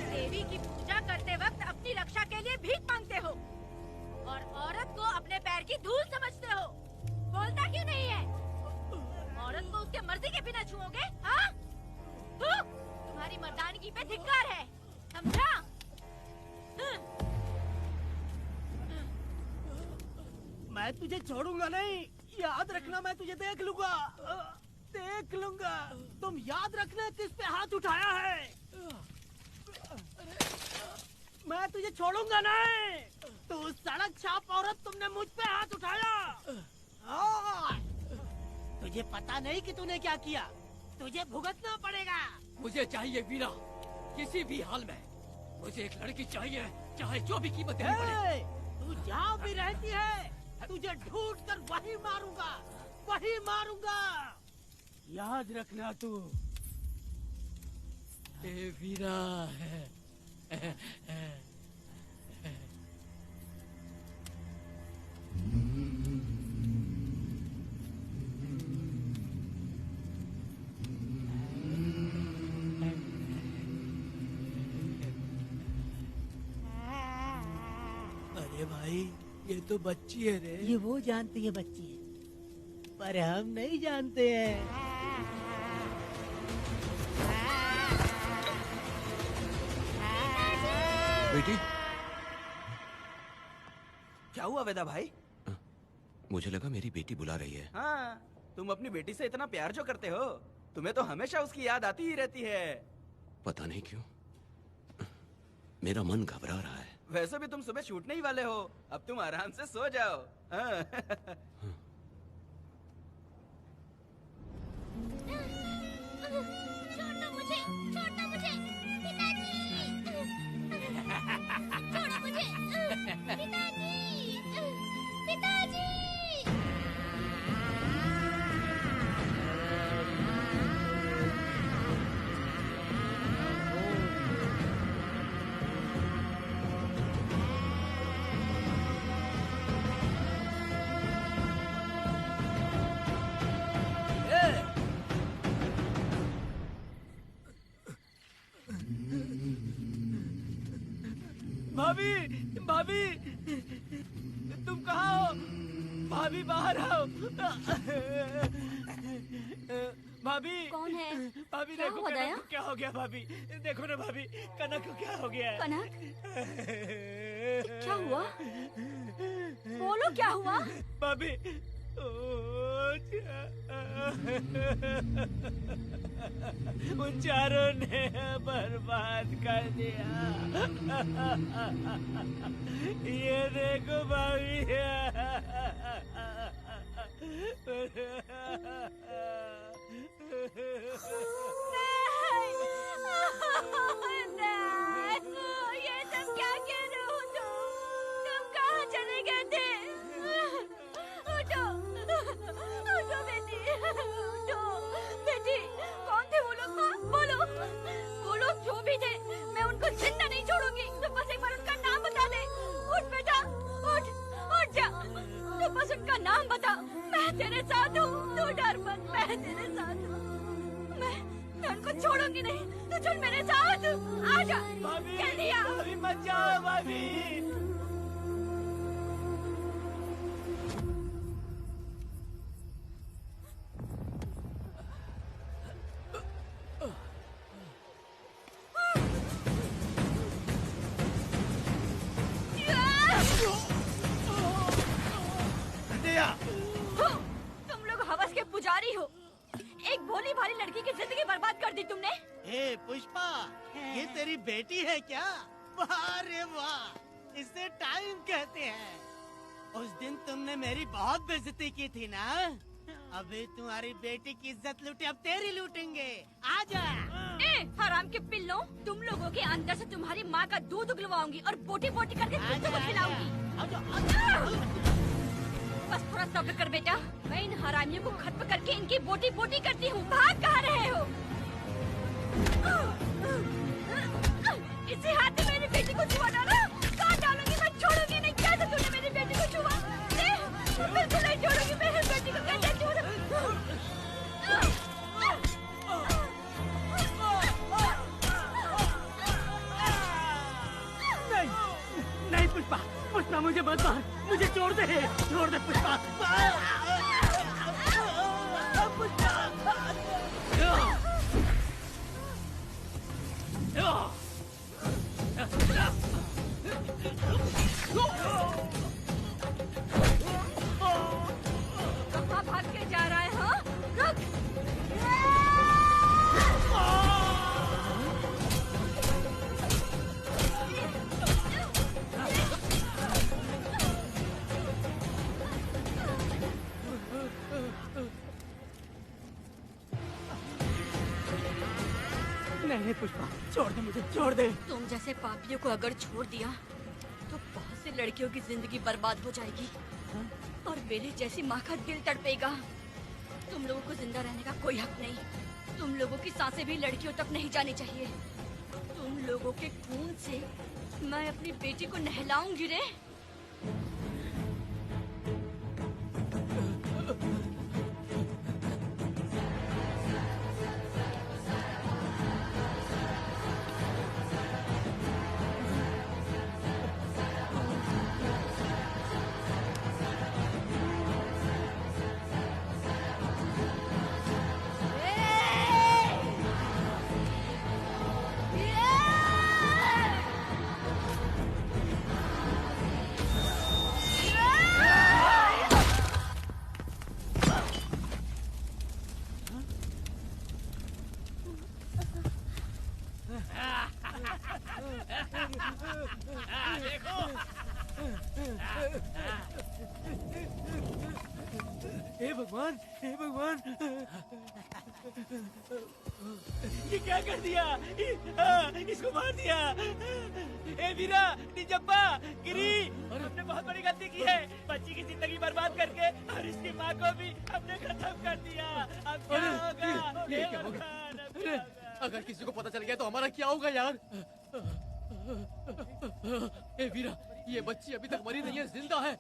F: देवी की पूजा करते वक्त अपनी रक्षा के लिए भीख मांगते हो और औरत को अपने पैर की धूल समझते हो। बोलता क्यों नहीं है? औरत को उसके मर्जी के बिना छुओगे? हाँ? तुम्हारी मर्दानगी पे धिक्कार है, समझा?
H: मैं तुझे छोड़ूंगा नहीं, याद रखना। मैं तुझे देख लूंगा, देख लूंगा। तुम याद रखना किस पे हाथ उठाया है। मैं तुझे छोड़ूंगा नहीं। तू सड़क छाप औरत, तुमने मुझ पे हाथ उठाया। तुझे पता नहीं कि तूने क्या किया। तुझे भुगतना पड़ेगा।
L: मुझे चाहिए वीरा, किसी भी हाल में। मुझे एक लड़की चाहिए, चाहे जो भी कीमत देनी पड़े।
H: तू जहाँ भी रहती है, तुझे ढूंढ कर वही मारूंगा, वही मारूंगा। याद रखना तू।
L: ए वीरा है।
H: अरे भाई, ये तो बच्ची है रे।
K: ये वो जानती है बच्ची है, पर हम नहीं जानते हैं।
G: बेटी,
A: क्या हुआ वेदा भाई?
G: मुझे लगा मेरी बेटी बुला रही है।
A: हाँ, तुम अपनी बेटी से इतना प्यार जो करते हो, तुम्हें तो हमेशा उसकी याद आती ही रहती है।
G: पता नहीं क्यों मेरा मन घबरा रहा है।
A: वैसे भी तुम सुबह छूटने ही वाले हो, अब तुम आराम से सो जाओ। हाँ।
F: छोड़ो मुझे, छोड़ो मुझे, पिताजी! छोड़ो मुझे, पिताजी! पिताजी!
H: भाभी, भाभी, तुम कहाँ हो? भाभी बाहर आओ। भाभी,
J: कौन है?
H: भाभी
J: क्या
H: देखो
J: हुआ
H: कनक
J: दया?
H: को क्या हो गया। भाभी देखो ना, भाभी कनक को क्या हो गया है।
J: कनक, क्या हुआ? बोलो क्या हुआ?
H: भाभी, उन चारों ने बर्बाद कर दिया। ये देखो भाभी।
J: ये सब क्या कह रहे हो तुम कहाँ चले गए थे? उठो उठो बेटी, उठो बेटी। कौन थे वो लोग? बोलो, वो लोग जो भी थे मैं उनको जिंदा नहीं छोड़ूंगी। तुम बस एक बार उनका नाम बता दे। उठ बेटा, उठ उठ जा। तू बस उनका नाम बता। मैं तेरे साथ हूँ, तू डर मत, मैं तेरे साथ हूँ। मैं उनको छोड़ूंगी नहीं। तू चल मेरे साथ, आजा जल्दी आ।
H: भाभी मत जाओ भाभी।
J: तुम लोग हवस के पुजारी हो। एक भोली भाली लड़की की जिंदगी बर्बाद कर दी तुमने।
K: ए पुष्पा, ये तेरी बेटी है क्या? वाह रे वाह, इसे टाइम कहते हैं। उस दिन तुमने मेरी बहुत बेइज्जती की थी ना? अभी तुम्हारी बेटी की इज्जत लूटे, अब तेरी लूटेंगे। आजा।
J: हराम के पिल्लों, तुम लोगों के अंदर से तुम्हारी माँ का दूध उगलवाऊंगी और बोटी बोटी करके तुमको खिलाऊंगी। बस थोड़ा सब्र कर बेटा, मैं इन हरामियों को खत्म करके इनकी बोटी बोटी करती हूँ। भाग कहाँ रहे हो? इसी हाथ में मेरी बेटी को छुआ डाला। कहाँ डालूंगी मैं, छोड़ूंगी नहीं। कैसे तूने मेरी बेटी को छुआ? बिल्कुल नहीं छोड़ूंगी मेरी बेटी को। कैसे
H: नहीं पुष्पा, पुष्पा मुझे मत मार, मुझे छोड़ दे पुष्पा।
J: कहाँ भाग के जा रहा है? हाँ, रुक।
H: नहीं पुष्पा, छोड़ दे मुझे, छोड़ दे।
J: तुम जैसे पापियों को अगर छोड़ दिया तो बहुत सी लड़कियों की जिंदगी बर्बाद हो जाएगी और मेरी जैसी माँ का दिल तड़पेगा। तुम लोगों को जिंदा रहने का कोई हक नहीं। तुम लोगों की सांसें भी लड़कियों तक नहीं जानी चाहिए। तुम लोगों के खून से मैं अपनी बेटी को नहलाऊंगी रे।
H: हे भगवान, हे भगवान, ये क्या कर दिया? इसको मार दिया। ए वीरा, निजप्पा, गिरी, हमने बहुत बड़ी गलती की है। बच्ची की जिंदगी बर्बाद करके और इसकी माँ को भी हमने खत्म कर दिया। अब क्या होगा?
L: ये क्या होगा? अरे, अगर किसी को पता चल गया तो हमारा क्या होगा यार? ए वीरा, ये बच्ची अभी तक मरी नहीं है, जिंदा है।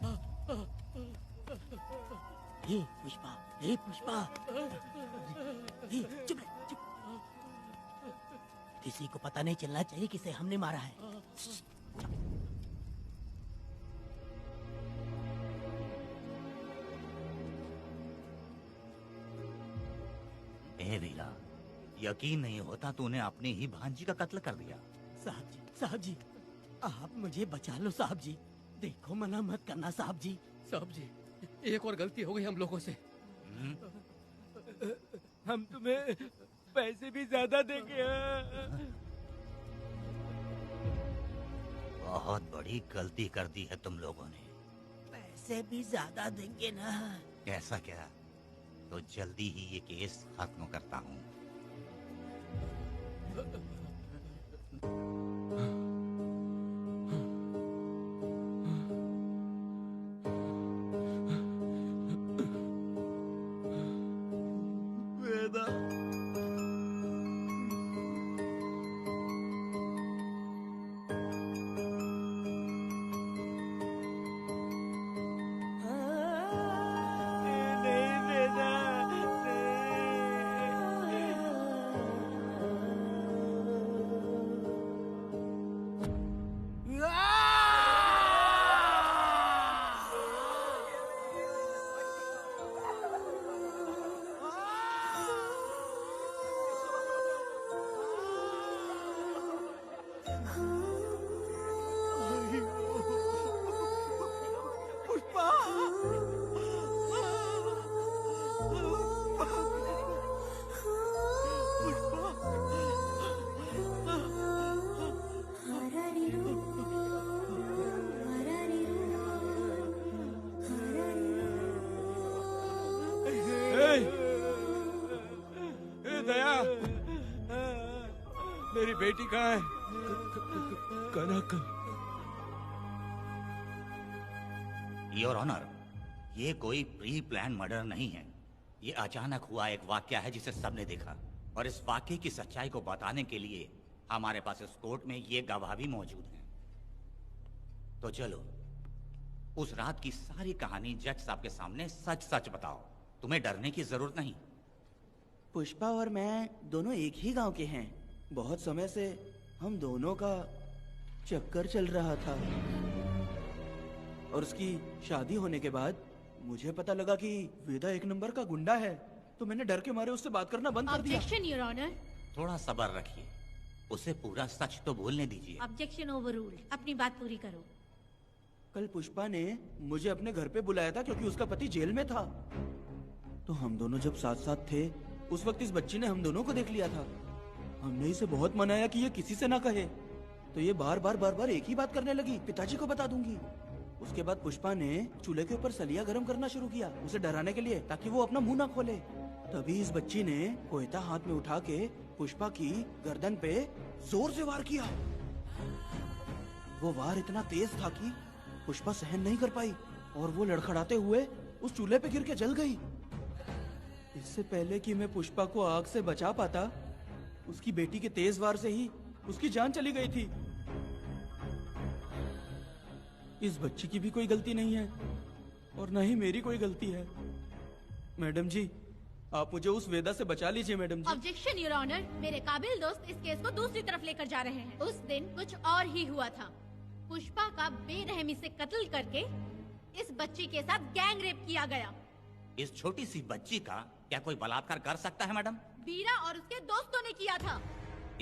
D: हे पुष्पा, हे पुष्पा, हे चुप रह, चुप। किसी को पता नहीं चलना चाहिए किसे हमने मारा है।
E: ए वीरा, यकीन नहीं होता तूने अपनी ही भांजी का कत्ल कर दिया।
D: साहब जी, आप मुझे बचा लो साहब जी। देखो मना मत करना साहब जी।
L: साहब जी, एक और गलती हो गई हम लोगों से।
H: हम तुम्हें पैसे भी ज्यादा देंगे।
E: बहुत बड़ी गलती कर दी है तुम लोगों ने।
D: पैसे भी ज्यादा देंगे ना।
E: कैसा क्या? तो जल्दी ही ये केस खत्म करता हूँ।
H: दया, मेरी बेटी कहाँ है? कनक।
E: योर ऑनर, ये कोई प्री प्लान मर्डर नहीं है। ये अचानक हुआ एक वाकया है जिसे सबने देखा, और इस वाकये की सच्चाई को बताने के लिए हमारे पास इस कोर्ट में ये गवाह भी मौजूद हैं। तो चलो, उस रात की सारी कहानी जज साहब के सामने सच सच बताओ। तुम्हें डरने की जरूरत नहीं।
A: पुष्पा और मैं दोनों एक ही गांव के हैं। बहुत समय से हम दोनों का चक्कर चल रहा था, और उसकी शादी होने के बाद मुझे पता लगा कि वेदा एक नंबर का गुंडा है, तो मैंने डर के मारे उससे बात करना बंद कर दिया।
F: Objection your honour.
E: थोड़ा सब्र रखिए, उसे पूरा सच तो बोलने दीजिए।
M: Objection overruled. अपनी बात पूरी करो।
A: कल पुष्पा ने मुझे अपने घर पे बुलाया था क्योंकि उसका पति जेल में था। तो हम दोनों जब साथ साथ थे, उस वक्त इस बच्ची ने हम दोनों को देख लिया था। हमने इसे बहुत मनाया कि ये किसी से ना कहे, तो ये बार बार एक ही बात करने लगी, पिताजी को बता दूंगी। उसके बाद पुष्पा ने चूल्हे के ऊपर सलिया गर्म करना शुरू किया, उसे डराने के लिए, ताकि वो अपना मुंह ना खोले। तभी इस बच्ची ने कोयता हाथ में उठा के पुष्पा की गर्दन पे जोर से वार किया। वो वार इतना तेज था कि पुष्पा सहन नहीं कर पाई, और वो लड़खड़ाते हुए उस चूल्हे पे गिर के जल गई। इससे पहले कि मैं पुष्पा को आग से बचा पाता, उसकी बेटी के तेज वार से ही उसकी जान चली गई थी। इस बच्ची की भी कोई गलती नहीं है, और न ही मेरी कोई गलती है। मैडम जी, आप मुझे उस वेदा से बचा लीजिए madam ji.
F: Objection your honour. मेरे काबिल दोस्त इस केस को दूसरी तरफ लेकर जा रहे हैं। उस दिन कुछ और ही हुआ था। पुष्पा का बेरहमी से कत्ल करके इस बच्ची के साथ गैंग रेप किया गया।
E: इस छोटी सी बच्ची का क्या कोई बलात्कार कर सकता है मैडम?
F: बीरा और उसके दोस्तों ने किया था।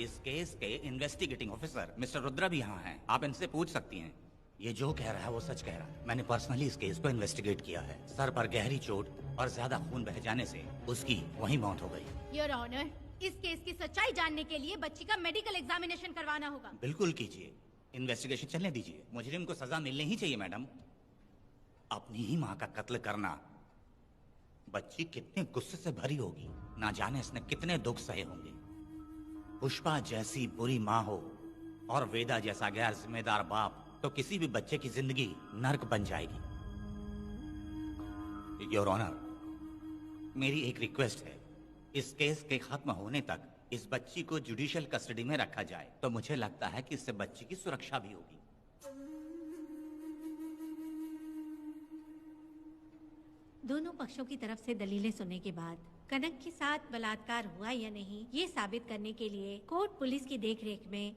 E: इस केस के इन्वेस्टिगेटिंग ऑफिसर मिस्टर रुद्रा भी यहाँ हैं। आप इनसे पूछ सकती हैं। ये जो कह रहा है वो सच कह रहा है। मैंने पर्सनली इस केस को इन्वेस्टिगेट किया है। सर पर गहरी चोट और ज्यादा खून बह जाने से उसकी वहीं मौत हो गई।
F: योर ऑनर, इस केस की सच्चाई जानने के लिए बच्ची का मेडिकल एग्जामिनेशन करवाना होगा।
E: बिल्कुल कीजिए, इन्वेस्टिगेशन चलने दीजिए। मुजरिम को सजा मिलनी ही चाहिए मैडम। अपनी ही माँ का कत्ल करना, बच्ची कितने गुस्से से भरी होगी, ना जाने इसने कितने दुख सहे होंगे। पुष्पा जैसी बुरी माँ हो और वेदा जैसा गैर जिम्मेदार बाप, तो किसी भी बच्चे की जिंदगी नर्क बन जाएगी। योर ऑनर, मेरी एक रिक्वेस्ट है, इस केस के खत्म होने तक इस बच्ची को जुडिशियल कस्टडी में रखा जाए, तो मुझे लगता है कि इससे बच्ची की सुरक्षा भी होगी।
M: दोनों पक्षों की तरफ से दलीलें सुनने के बाद कनक के साथ बलात्कार हुआ या नहीं, ये साबित करने के लिए कोर्ट पुलिस की देखरेख में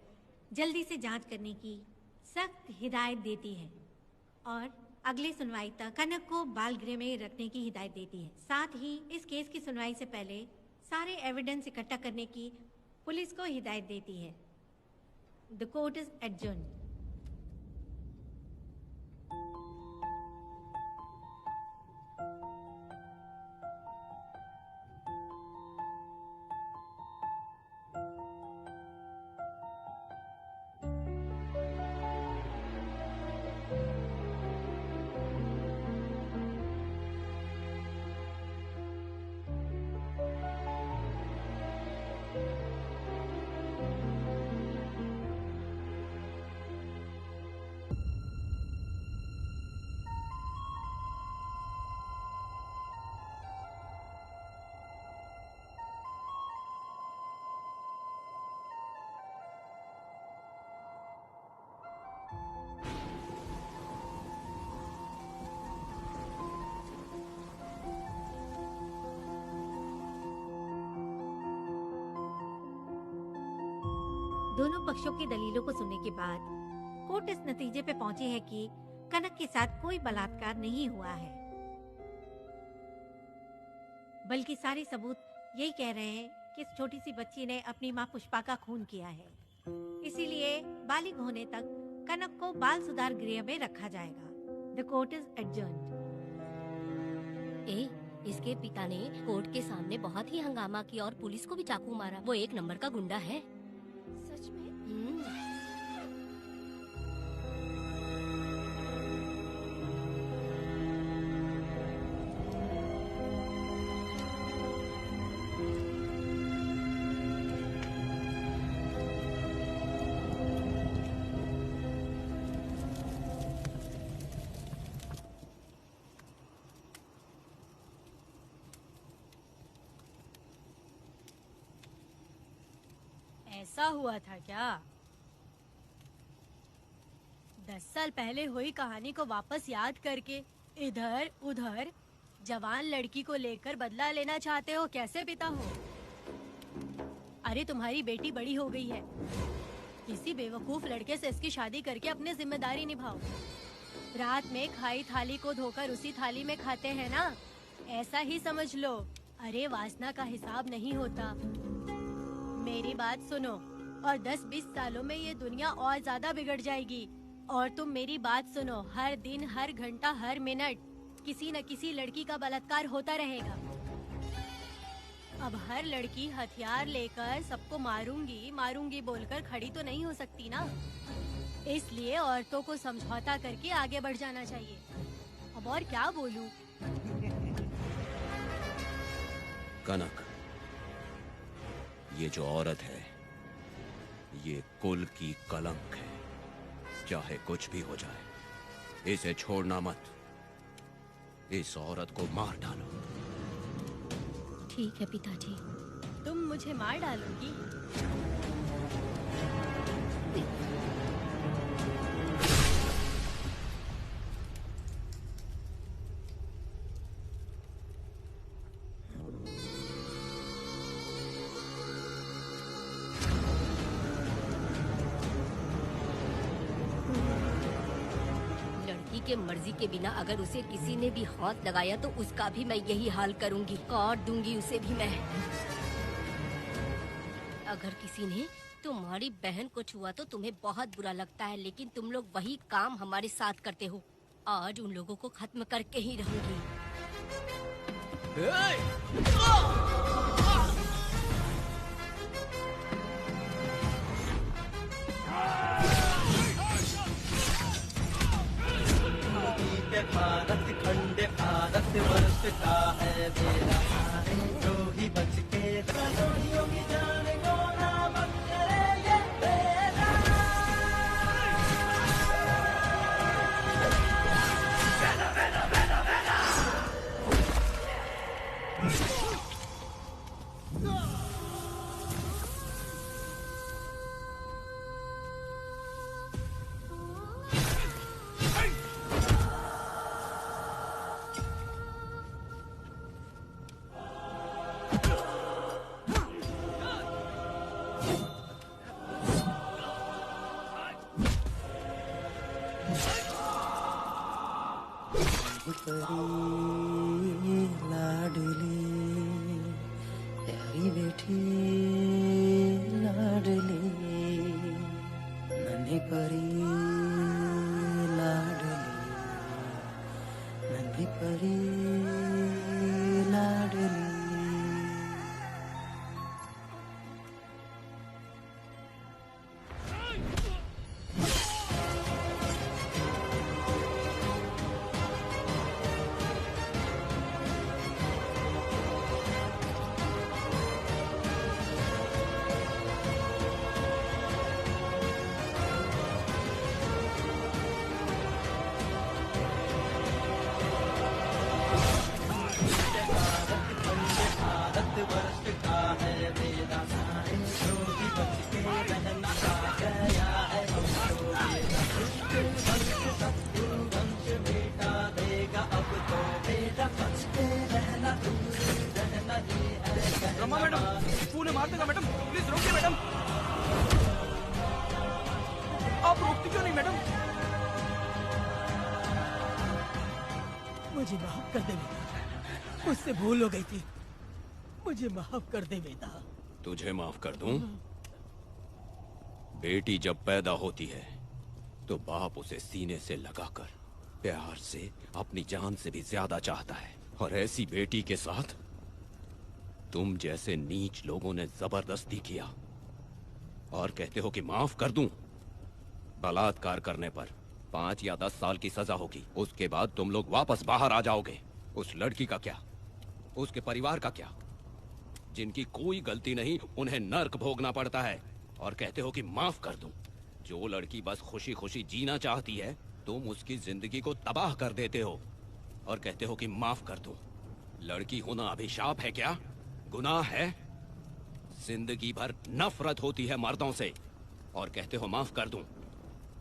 M: जल्दी से जांच करने की सख्त हिदायत देती है, और अगले सुनवाई तक कनक को बाल गृह में रखने की हिदायत देती है। साथ ही इस केस की सुनवाई से पहले सारे एविडेंस इकट्ठा करने की पुलिस को हिदायत देती है। The court is adjourned. दोनों पक्षों की दलीलों को सुनने के बाद कोर्ट इस नतीजे पे पहुंची है कि कनक के साथ कोई बलात्कार नहीं हुआ है, बल्कि सारे सबूत यही कह रहे हैं कि इस छोटी सी बच्ची ने अपनी माँ पुष्पा का खून किया है। इसीलिए बालिग होने तक कनक को बाल सुधार गृह में रखा जाएगा। The court is adjourned.
C: इसके पिता ने कोर्ट के सामने बहुत ही हंगामा किया और पुलिस को भी चाकू मारा। वो एक नंबर का गुंडा है।
J: सच में?
B: ऐसा हुआ था क्या? 10 साल पहले हुई कहानी को वापस याद करके इधर उधर जवान लड़की को लेकर बदला लेना चाहते हो? कैसे पिता हो? अरे तुम्हारी बेटी बड़ी हो गई है, किसी बेवकूफ लड़के से इसकी शादी करके अपनी जिम्मेदारी निभाओ। रात में खाई थाली को धोकर उसी थाली में खाते हैं ना, ऐसा ही समझ लो। अरे वासना का हिसाब नहीं होता। मेरी बात सुनो, और 10-20 सालों में ये दुनिया और ज्यादा बिगड़ जाएगी। और तुम मेरी बात सुनो, हर दिन, हर घंटा, हर मिनट किसी न किसी लड़की का बलात्कार होता रहेगा। अब हर लड़की हथियार लेकर सबको मारूंगी मारूंगी बोलकर खड़ी तो नहीं हो सकती ना। इसलिए औरतों को समझौता करके आगे बढ़ जाना चाहिए। अब और क्या बोलूं?
G: कनक, ये जो औरत है ये कुल की कलंक है। चाहे कुछ भी हो जाए, इसे छोड़ना मत। इस औरत को मार डालो।
C: ठीक है पिताजी।
B: तुम मुझे मार डालोगी?
C: लड़की के मर्जी के बिना अगर उसे किसी ने भी हाथ लगाया तो उसका भी मैं यही हाल करूंगी। काट दूंगी उसे भी मैं। अगर किसी ने तुम्हारी बहन को छुआ तो तुम्हें बहुत बुरा लगता है, लेकिन तुम लोग वही काम हमारे साथ करते हो। आज उन लोगों को खत्म करके ही रहूंगी।
O: भारत खंड भारत वर्ष का है मेरा, जो ही बच के कलोनियों की जान को ना बच करे ये मेरा। परी लाडली प्यारी बेटी लाडली, नन्ही परी लाडली, नन्ही परी लाडली।
A: रमा मैडम, मैडम प्लीज रोकिए मैडम।
D: मुझे माफ कर दे वेदा, मुझसे भूल हो गई थी, मुझे माफ कर दे वेदा।
G: तुझे माफ कर दूं? बेटी जब पैदा होती है तो बाप उसे सीने से लगाकर प्यार से अपनी जान से भी ज्यादा चाहता है, और ऐसी बेटी के साथ तुम जैसे नीच लोगों ने जबरदस्ती किया और कहते हो कि माफ कर दूं। बलात्कार करने पर 5 या 10 साल की सजा होगी, उसके बाद तुम लोग वापस बाहर आ जाओगे। उस लड़की का क्या, उसके परिवार का क्या, जिनकी कोई गलती नहीं उन्हें नर्क भोगना पड़ता है, और कहते हो कि माफ कर दूं। जो लड़की बस खुशी खुशी जीना चाहती है तुम उसकी जिंदगी को तबाह कर देते हो और कहते हो कि माफ कर दूं। लड़की होना अभिशाप है क्या, गुनाह है? जिंदगी भर नफरत होती है मर्दों से और कहते हो माफ कर दूं।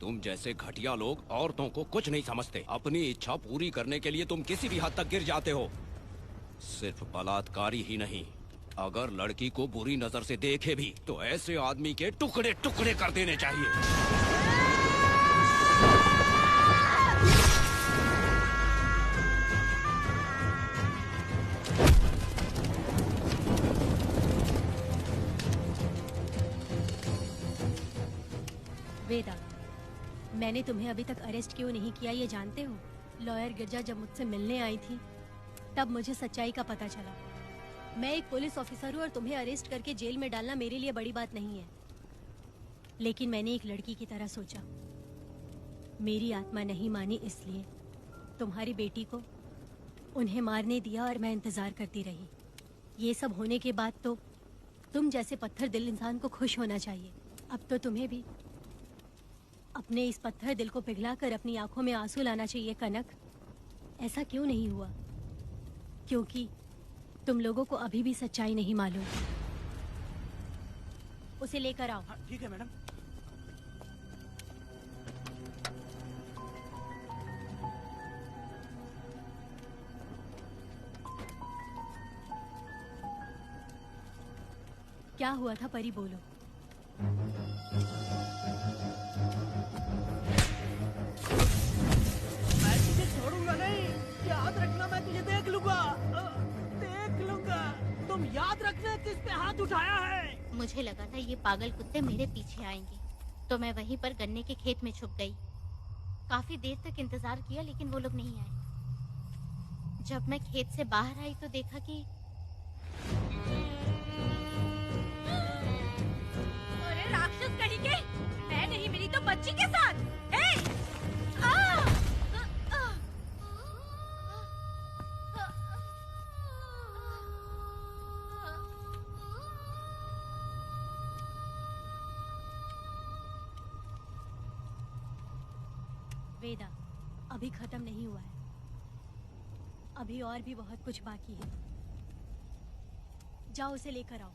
G: तुम जैसे घटिया लोग औरतों को कुछ नहीं समझते। अपनी इच्छा पूरी करने के लिए तुम किसी भी हद तक गिर जाते हो। सिर्फ बलात्कारी ही नहीं, अगर लड़की को बुरी नजर से देखे भी तो ऐसे आदमी के टुकड़े टुकड़े कर देने चाहिए।
J: वेदा, मैंने तुम्हें अभी तक अरेस्ट क्यों नहीं किया ये जानते हो? लॉयर गिरजा जब मुझसे मिलने आई थी तब मुझे सच्चाई का पता चला। मैं एक पुलिस ऑफिसर हूँ और तुम्हें अरेस्ट करके जेल में डालना मेरे लिए बड़ी बात नहीं है, लेकिन मैंने एक लड़की की तरह सोचा। मेरी आत्मा नहीं मानी, इसलिए तुम्हारी बेटी को उन्हें मारने दिया और मैं इंतजार करती रही। ये सब होने के बाद तो तुम जैसे पत्थर दिल इंसान को खुश होना चाहिए। अब तो तुम्हें भी अपने इस पत्थर दिल को पिघलाकर अपनी आंखों में आंसू लाना चाहिए। कनक, ऐसा क्यों नहीं हुआ? क्योंकि तुम लोगों को अभी भी सच्चाई नहीं मालूम। उसे लेकर आओ।
A: ठीक है मैडम।
J: क्या हुआ था परी, बोलो।
D: मैं तुझे छोड़ूंगा नहीं, याद रखना, मैं तुझे देख लूंगा, देख लूंगा। तुम याद रखना किस पे हाथ उठाया है।
F: मुझे लगा था ये पागल कुत्ते मेरे पीछे आएंगे, तो मैं वहीं पर गन्ने के खेत में छुप गई। काफी देर तक इंतजार किया लेकिन वो लोग नहीं आए। जब मैं खेत से बाहर आई तो देखा कि
C: अरे राक्षस कहीं के, मैं नहीं मिली तो बच्ची के साथ।
J: वेदा, अभी खत्म नहीं हुआ है, अभी और भी बहुत कुछ बाकी है। जाओ उसे लेकर आओ।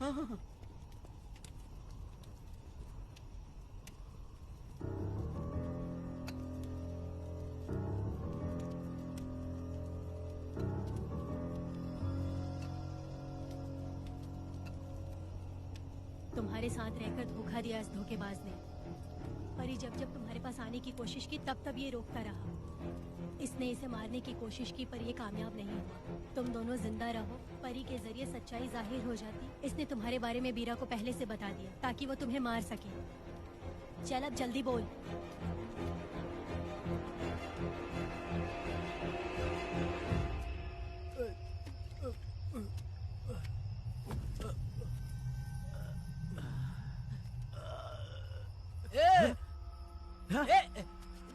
D: हाँ हाँ हाँ।
J: तुम्हारे साथ रहकर धोखा दिया इस धोखेबाज ने। परी जब जब तुम्हारे पास आने की कोशिश की तब तब ये रोकता रहा। इसने इसे मारने की कोशिश की पर ये कामयाब नहीं हुआ। तुम दोनों जिंदा रहो, परी के जरिए सच्चाई जाहिर हो जाती। इसने तुम्हारे बारे में बीरा को पहले से बता दिया ताकि वो तुम्हें मार सके। चल अब जल्दी बोल।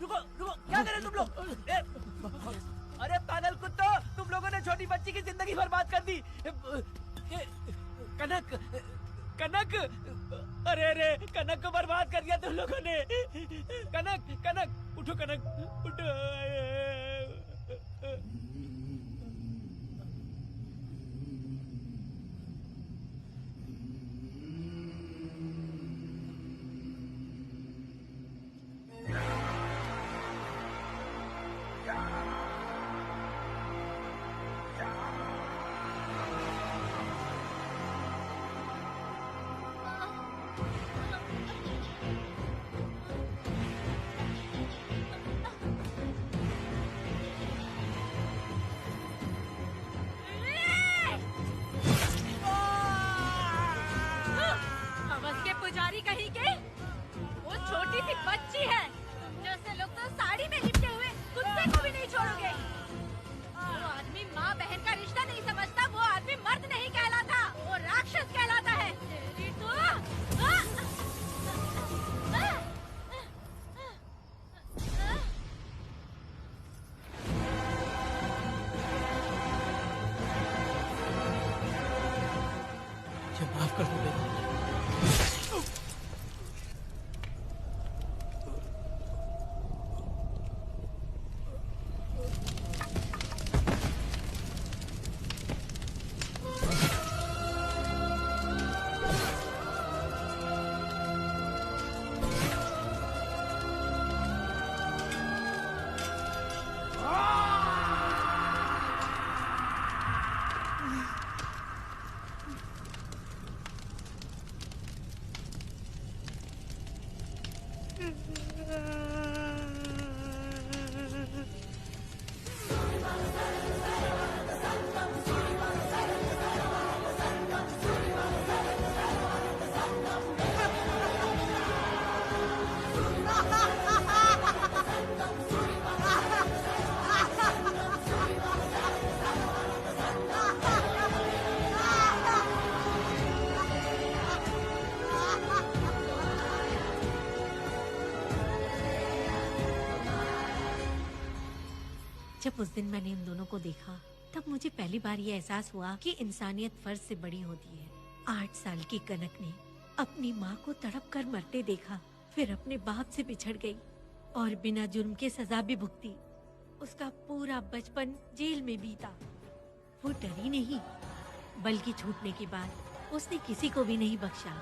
D: रुको रुको, क्या करे तुम लोग? अरे पागल कुत्तो, तुम लोगों ने छोटी बच्ची की जिंदगी बर्बाद कर दी। कनक, कनक, अरे अरे कनक को बर्बाद कर दिया तुम लोगों ने। कनक, कनक उठो, कनक उठो।
M: जब उस दिन मैंने इन दोनों को देखा तब मुझे पहली बार ये एहसास हुआ कि इंसानियत फर्ज से बड़ी होती है। 8 साल की कनक ने अपनी माँ को तड़प कर मरते देखा, फिर अपने बाप से बिछड़ गई और बिना जुर्म के सजा भी भुगती। उसका पूरा बचपन जेल में बीता। वो डरी नहीं, बल्कि छूटने के बाद उसने किसी को भी नहीं बख्शा।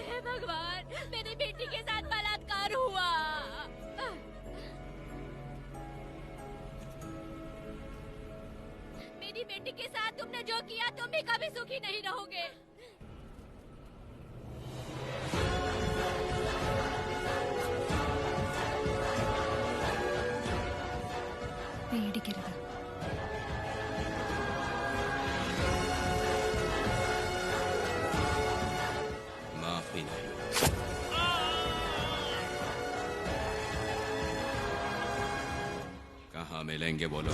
C: हे भगवान, मेरी बेटी के साथ बलात्कार हुआ। मेरी बेटी के साथ तुमने जो किया तुम भी कभी सुखी नहीं रहोगे।
G: माफी नहीं। कहाँ मिलेंगे बोलो।